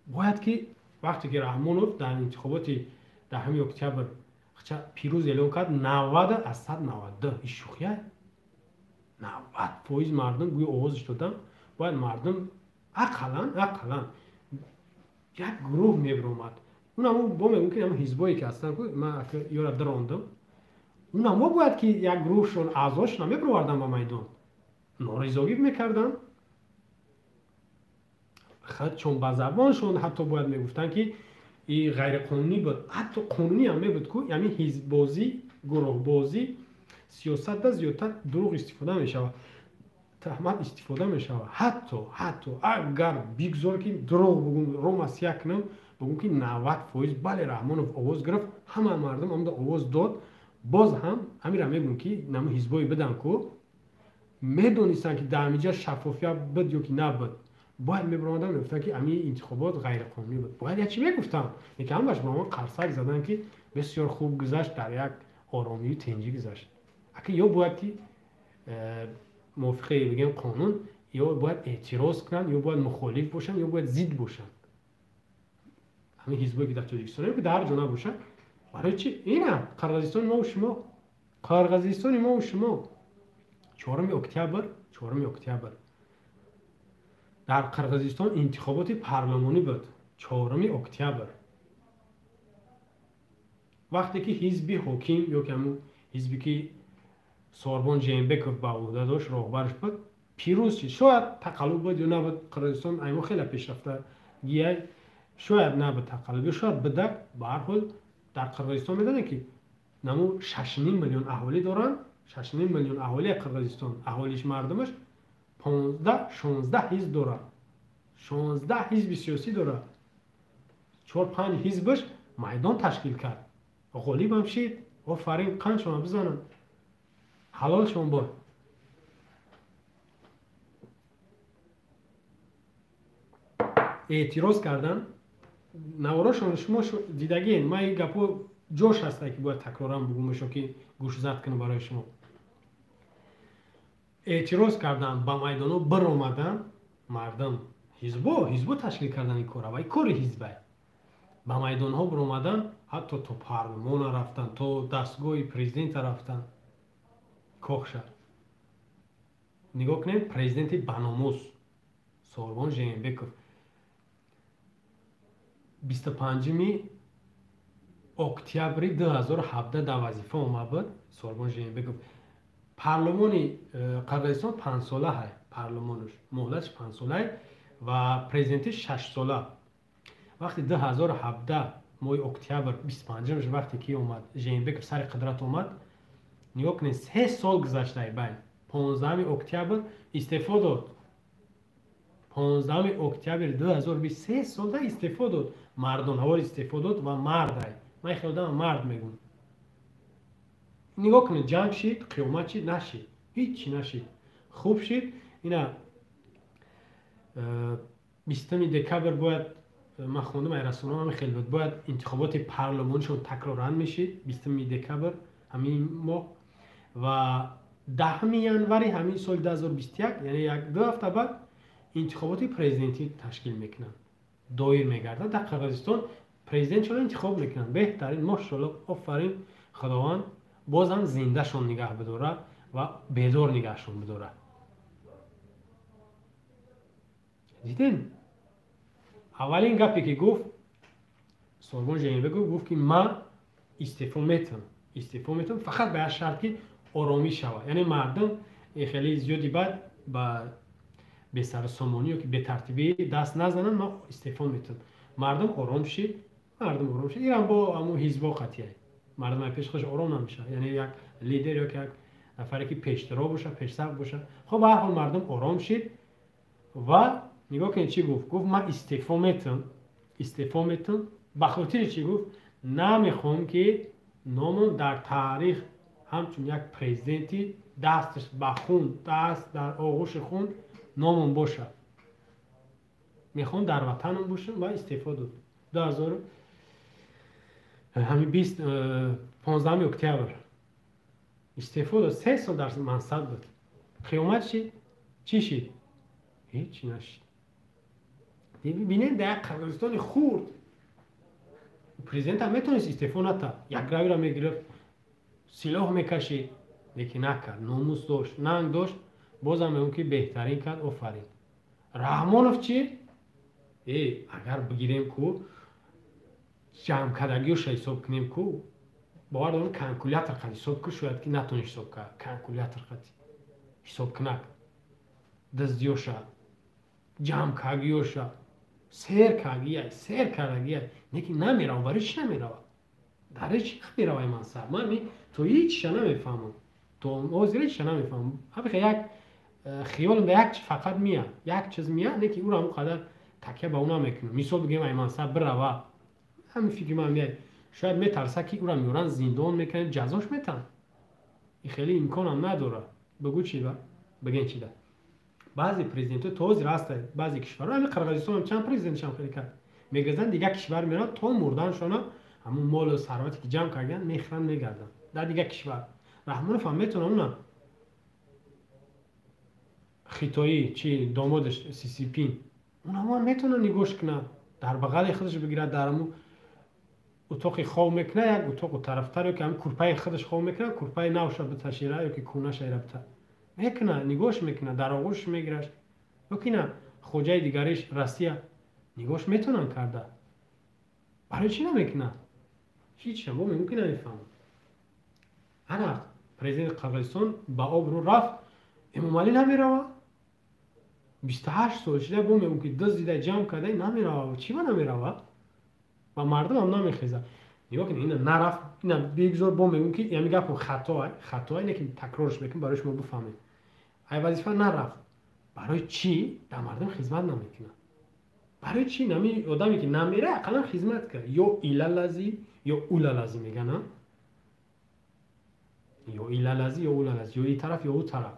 باید که وقتی که رحمانوف در انتخابات دهم اکتبر پیروز اعلام کرد 90 از 192 این شوخیه 90% مردم گوی آوازش دادن. باید مردم اقلا یک گروه میبرومد. اون هم با میگم که هم حزبایی که هستن من یارا دراندم اون هم باید که یک گروهشون اعضاش نمیبروردن با میدان نارضایی میکردن. خود چون با زبانشون حتی باید میگفتن که این غیر قانونی بود. حتی قانونی هم میبود که یعنی حزب بازی، گروه بازی، سیاست ده زیادتر دروغ استفاده میشود، تهمت استفاده میشود. حتی اگر بگذار که دروغ بگم روم از یک نم بگم که 90% بله رحمانوف آواز گرفت همه مردم هم آواز داد. باز هم همین را میگم که نمو حزبایی بدن که میدونستن که در اینجا شفافیت بود یا که نبود، باید میبرادن میگفتن که امی انتخابات غیر قانونی بود. باید یک چی میگفتم که هم باش با ما قرصک زدن که بسیار خوب گذشت، در یک آرامی و تنجی گذشت. اگه یا باید که موافقه بگیم قانون، یا باید اعتراض کنن، یا باید مخالف باشن، یا باید ضد باشن. همین حزبایی که در تاجیکستان که در جا نباشه. برای چی؟ اینه قرقیزستان ما و شما، قرقیزستان ما و شما. 4 اکتبر در قرقیزستان انتخابات پارلمانی بود. 4 اکتبر وقتی که حزب حاکم یا که همون حزبی که سوربون جیمبکوف با عهده داشت راهبرش بود پیروز شد. شاید تقلب بود یا نبود، قرقیزستان ایما خیلی پیشرفته گیای، شاید نبود تقلب، شاید بدک. به هر حال در قرقیزستان میدونن که نمو 6.5 میلیون اهالی دارن. 6.5 میلیون اهالی قرقیزستان، اهالیش مردمش 16 حزب داره، 16 حزب سیاسی داره. 4-5 حزبش میدان تشکیل کرد. غالیب هم شید. آفرین، قند شما بزنن، حلال شما باد. اعتراض کردن نواراشون شما دیدگین. من این گپو جوش هسته که باید تکرارم بگم بشو که گوش زد کنه برای شما. اعتراض کردن، با میدانو بر اومدن مردم. حزبو تشکیل کردن این کاره و این کار حزبه. با میدان ها بر اومدن، حتی تو پارلمان رفتن، تو دستگاه پرزیدنت رفتن. کوخشه نگاه کنیم، پرزیدنت بناموس سوربون جیمبکوف 25 اکتبر 2017 در وظیفه اومد بود. سوربون جیمبکوف پارلمان قرقیزستان 5 ساله های، پارلمانش مهلتش 5 ساله و پرزیدنتش 6 ساله. وقتی 2017 ماه اکتبر 25 وقتی که اومد جیمبکوف سر قدرت اومد، نگاه کنید 3 سال گذشته بین. 15 اکتبر استعفا داد. 15 اکتبر 2020 3 سال ده استعفا داد. مردم هوار استعفا داد و مرد. من خیلی مرد میگم. نگاه کنید جنگ شد، قیامت شد، نشد، هیچی نشد. خوب شد. اینا 20 دکبر باید، من خوندم ای رسانه هم خیلی باید انتخابات پارلمانشون تکرارن میشید 20 دکبر همین ماه و 10 ینوری همین سال 2021، یعنی یک 2 هفته بعد انتخابات پرزیدنتی تشکیل میکنن. دایر میگردن در قرقیزستان، پرزیدنت شون انتخاب میکنن. بهترین، ماشاءالله، آفرین، خداوند بازم زنده شون نگه بداره و بیدار نگهشون بداره. دیدین اولین گپی که گفت سوربون جیمبکوف گفت که من استعفا میتم فقط به شرط که آرامی شود. یعنی مردم خیلی زیادی بعد به سر سامانی که به ترتیبی دست نزنن، من استعفا میتم. مردم آرام شد. ایران با همون حزب قطعیه مردم پیش خودش آرام نمیشه. یعنی یک لیدر یا یک نفری که پیشترا باشه، پیش‌صف باشه. خب به هر حال مردم آرام شد و نگاه کنید چی گفت من استعفا میتم. به خاطر چی گفت؟ نمیخوام که نامم در تاریخ همچون یک پرزیدنتی دستش به خون، دست در آغوش خون نامم باشه. میخوام در وطنم باشم و استعفا داد. همین 15 اکتبر استعفا داد. 3 سال در منصب بود. قیامت شد. چی شد؟ هیچی نشد. ببینید در قرقیزستان خورد پرزیدنت هم میتونست استعفا نده، یک روی را میگرفت، سلاح میکشید، لیکن نکرد. ناموس داشت، ننگ داشت. بازم میگم که بهترین کرد. آفرین. رحمانوف چی؟ اگر بگیریم کو جمع کردگیش حساب کنیم کو باور دارم کلکولیاتر قد حساب کنه، شاید که نتونی حساب کنه. کلکولیاتر قد حساب کنه دزدیوش جمع کردگیش سیر کردگیه نیکی نمیره. برای چی نمیره؟ برای چی نمیره این منصب؟ من تو هیچ نمیفهمم، تو موضوعش نمیفهمم. همین یک خیال به یک فقط میاد، یک چیز میاد نیکی او را اونقدر تکیه به اونا میکنه. مثال بگیم این منصب بره، همین فکر من میاد شاید میترسه که او را میورن زندان میکنن، جزاش میتن. این خیلی امکان هم نداره. بگو چی با؟ بگین چی ده بعضی پرزیدنت توز راست بعضی کشورها همین قرقیزستان هم چند پرزیدنت هم خیلی کرد میگذن دیگه کشور میرن تا مردنشون همون مال و ثروتی که جمع کردن میخرن میگردن در دیگه کشور رحمانوف هم میتونه اون خیتایی چی دامادش سی پی اون هم میتونه نگوش کنه در بغل خودش بگیره در همون اتاق خواب میکنه یک اتاق طرفتر که هم کورپای خودش خواب میکنه کورپای نوش به تشیره یا که کونه شیره بته میکنه نگوش میکنه در آغوش میگیرش بکنه خوجای دیگریش روسیه نگوش میتونن کرده برای چی نمیکنه هیچ شما ممکنه نمیفهم انا پرزیدنت قرقیزستان با آب رو رفت امام علی نمیره 28 سال شده بوم اون که دست دیده جمع کرده نمیره چی با نمیره و مردم هم نمیخیزه نگاه کنید اینا نرفت اینا بگذار بوم اون که یعنی گپ خطا اینه که تکرارش میکنیم برای شما بفهمید ای وظیفه نرفت برای چی در مردم خدمت نمیکنه برای چی نمی آدمی که نمیره اقلا خدمت کنه یا ایلا لذی یا اولا لذی میگن یا ایلا لذی یا اولا لذی یا این طرف یا اون طرف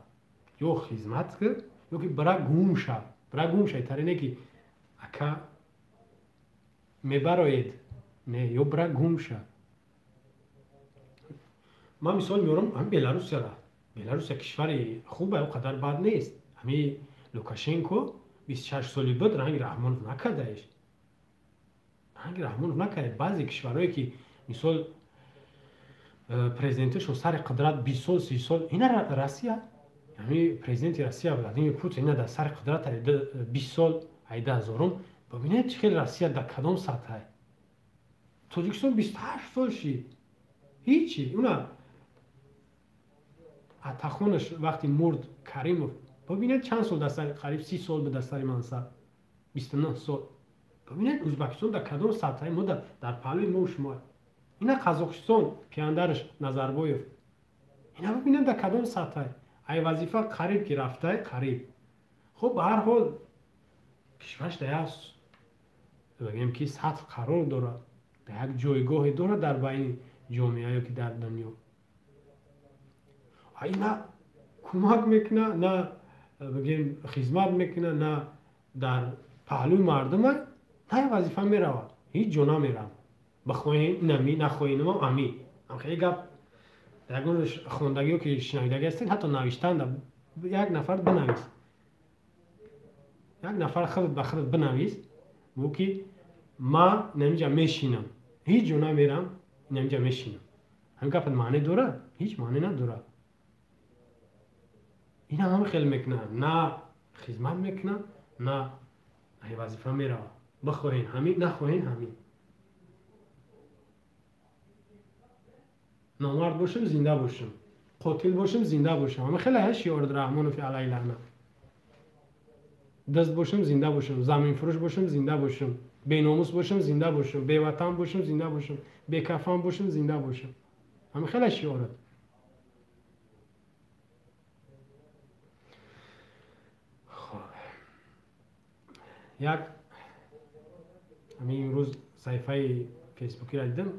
یا خدمت کنه یا که برای گوم شه تر اینه که اکا میبراید نه یا برای گوم شه من مثال میارم هم بلاروس را بلاروس کشور خوبه و قدر بد نیست همین لوکاشنکو 26 سالی بود رنگ رحمانوف نکردهش رنگ رحمانوف نکرده بعضی کشورهایی که مثال پرزیدنتشون سر قدرت 20 سال 30 سال اینا روسیه همین پرزیدنت روسیه ولادیمیر پوتین اینا در سر قدرت 20 سال 18000 ببینید چه خیلی روسیه در کدام سطح تاجیکستان 28 سال شید هیچی اونا اتاخونش وقتی مرد کریموف ببینید چند سال در سر قریب 30 سال به دستر منصب 29 سال ببینید ازبکستان در کدام سطح ما در پهلوی ما و شما اینا قزاقستان پیاندرش نظربایف اینا ببینید در کدام سطح ای وظیفه قریب که رفته قریب خب به هر حال کشورش در بگیم که سطح قرار داره در یک جایگاه داره در بین جامعه که در دنیا اینا کمک میکنه نه بگیم خدمت میکنه نه در پهلوی مردم نه وظیفه میره هیچ جا نمیرم بخواین نمی نخواین ما امی هم خیلی گپ در گونش خوندگی که شنیدگی هستین حتی نوشتن یک نفر بنویس یک نفر خودت به خودت بنویس بگو که ما نمیجا میشینم هیچ جا نمیرم نمیجا میشینم هم گپ معنی داره هیچ معنی نداره این هم خیلی میکنه نه خدمت میکنه نه ای وظیفه میره بخواین همین نخواین همین نامرد باشم زنده باشم قاتل باشم زنده باشم همه خیلی هست یارد رحمانوف علیه لعنت دست باشم زنده باشم زمین فروش باشم زنده باشم بی ناموس باشم زنده باشم بی وطن باشم زنده باشم بی کفن باشم زنده باشم همه خیلی هست یارد یک همین روز صفحه فیسبوکی را دیدم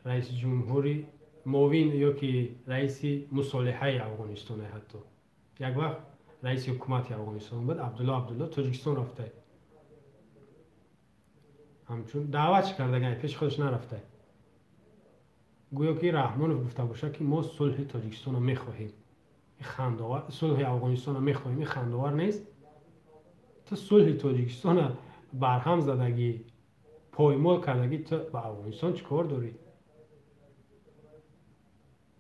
رئیس جمهوری معاون یا که رئیس مصالحه افغانستان حتی یک وقت رئیس حکومت افغانستان بود عبدالله تاجیکستان رفته همچون دعوت کرده پیش خودش نرفته گویا که رحمانوف گفته باشه که ما صلح تاجیکستان رو میخواهیم خنده‌آور صلح افغانستان رو میخواهیم این خنده‌آور نیست تو صلح تاجیکستان برهم زدگی پایمال کردگی تو با افغانستان چی کار داری؟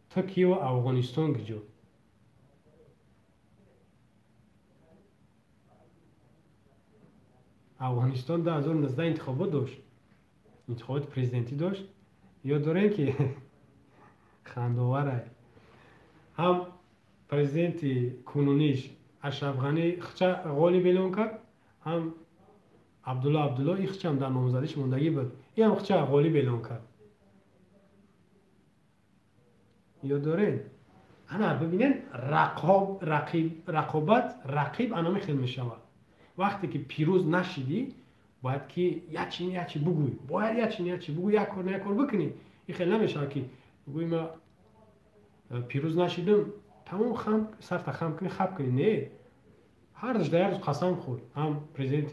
تو کی و افغانستان گجو؟ افغانستان 2019 انتخابات داشت انتخابات پرزیدنتی داشت یا داره که خنده‌آوره هم پرزیدنت کنونیش اشرف غنی خچه غالب اعلام کرد هم عبدالله این خچه هم در نامزدیش موندگی بود این هم خچه غالب اعلام کرد یا دارین انا ببینین رقیب انا خیلی میشود وقتی که پیروز نشدی باید که یچی بگوی باید یچی بگوی یک کار بکنی این خیلی نمیشه که بگوی ما پیروز نشدم تمام خم سخت خم کنی خب کنی نه هر دیگر قسم خورد هم پرزیدنت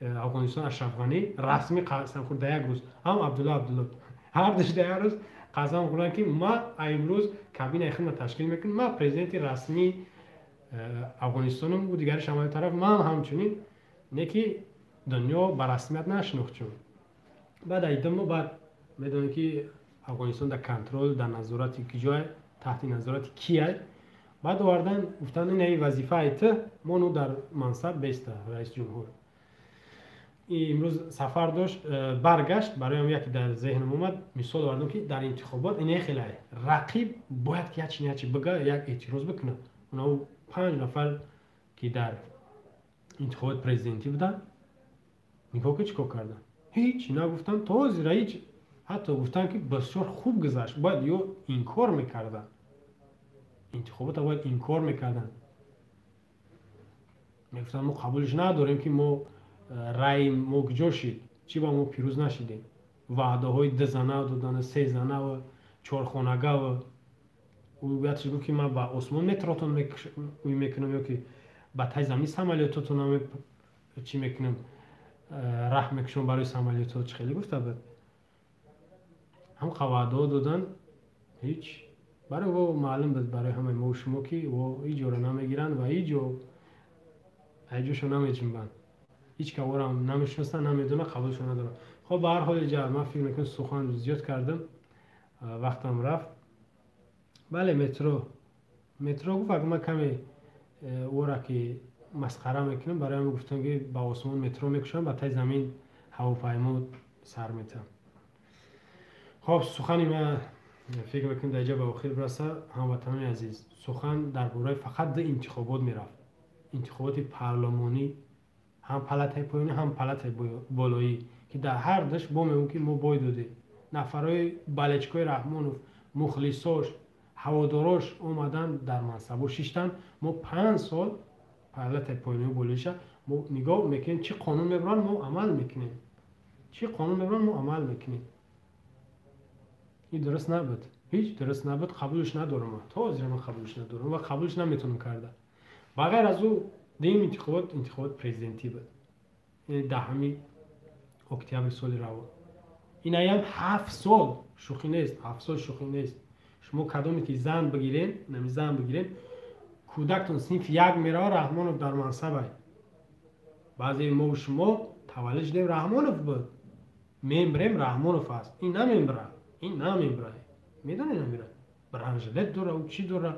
افغانستان اشرف غنی رسمی قسم خورد در یک روز هم عبدالله هر دیگر روز قسم خوردن که ما امروز کابینه خدمت تشکیل میکنیم ما پرزیدنت رسمی افغانستانم و دیگر شمال طرف من همچنین نکی دنیا به رسمیت نشناخت چون بعد ایدم بعد میدونی که افغانستان در کنترل در نظارت کی جای تحت نظارت کیه بعد آوردن گفتن این وظیفه ایت ما نو در منصب بیسته رئیس جمهور امروز سفر داشت برگشت برایم یکی در ذهنم اومد مثال آوردم که در انتخابات این خیلی رقیب باید که هرچی بگه یک اعتراض بکنه اونا 5 نفر که در انتخابات پرزیدنتی بودن نگاه که چیکار کردن هیچ نگفتن تا زیرا هیچ حتی گفتن که بسیار خوب گذشت باید یا انکار میکردن انتخابات باید انکار میکردن میگفتن ما قبولش نداریم که ما رای ما گجا شید چی با ما پیروز نشیدیم وعده های 2 زنه دادن 3 زنه و 4 خانگه و او بیاتش گفت که من با آسمان متراتون میکنم یا که با تای زمین سمالیاتاتون هم چی میکنم رحم میکشم برای سمالیاتات چه خیلی گفته بود هم قواعد ها دادن هیچ برای او معلوم بود برای همه ما و شما که او هیچ جا رو نمیگیرن و هیچ جاشو نمیجنبن هیچ که او رو هم نمیشنستن نمیدونه قبولشو ندارن خب به هر حال جا من فکر میکنم سخن زیاد کردم وقتم رفت بله مترو گفت اگه من کمی او را که مسخره میکنم برای همه گفتم که با آسمان مترو میکشم با تای زمین هواپیما سر میتم خب سخنی من فکر میکنم در اینجا به آخر برسه هموطنان عزیز سخن درباره فقط در انتخابات میرفت انتخابات پارلمانی هم پلات پایینی هم پلات بالایی که در هر دش با میگم که ما باید دادیم نفرای بالچکای رحمانوف مخلصاش هواداراش اومدن در منصب و شیشتن ما 5 سال پلات پایینی و بالایش ما نگاه میکنیم چی قانون میبرن ما عمل میکنیم چی قانون میبرن ما عمل میکنیم این درست نبود هیچ درست نبود قبولش ندارم تا زیر من قبولش ندارم و قبولش نمیتونم کرده بغیر از او دیم انتخابات پرزیدنتی بود این 10 اکتبر سال روان این هم 7 سال شوخی نیست 7 سال شوخی نیست شما کدومی که زن بگیرین کودکتون صنف 1 میره رحمانوف در منصب بعضی ما و شما تولد شدیم رحمانوف بود میمریم رحمانوف است این نمیمره میدونی نمیره برنجلت دوره و چی دوره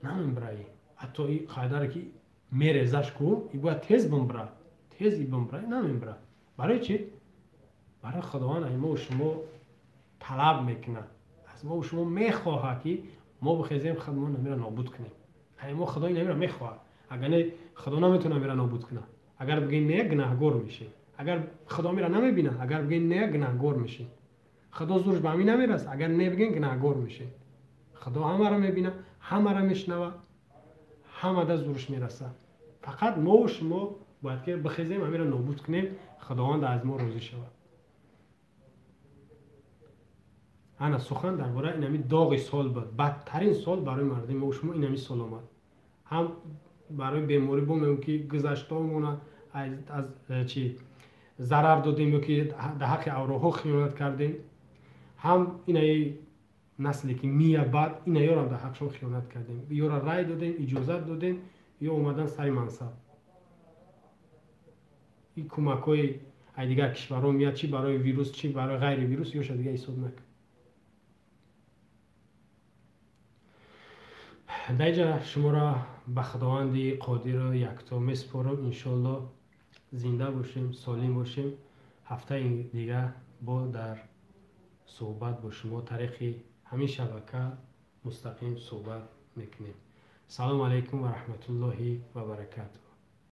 نمیمره حتی این قاعده که میره ازش کو این باید تیز بمبره نمیمره برای چی؟ برای خداوند ما و شما طلب میکنه از ما و شما میخواه که ما بخیزیم خداوند نمیره نابود کنیم ما خدای نمیره میخواه اگر نه خدا نمیتونه نمیره نابود کنه اگر بگین نه گناهگار میشه اگر خدا میره نمیبینه اگر بگین نه گناهگار میشه خدا زورش به همین نمیرسه اگر نه بگین گناهگار میشه خدا همه را میبینه همه را میشنوه همه در زورش میرسه فقط ما و شما باید که بخیزیم همین را نابود کنیم خداوند از ما راضی شود انا سخن درباره اینمی داغ سال بود بدترین سال برای مردم ما و شما اینمی سال آمد هم برای بیماری بومیم که گذشته‌مون از چی ضرر دادیم یا که در حق اوراها خیانت کردیم هم اینای نسلی که میه بعد اینا یا را در حقشون خیانت کردیم یا را رای دادیم اجازت دادیم یا اومدن سر منصب این کمک‌های دیگر کشورها میاد چی برای ویروس چی برای غیر ویروس یا شده دیگه حساب نکن دیگه شما را به خداوند قادر یکتا میسپارم انشالله زنده باشیم سالم باشیم هفته دیگه با در صحبت با شما طریق همین شبکه مستقیم صحبت میکنیم. سلام علیکم و رحمت الله و برکاته.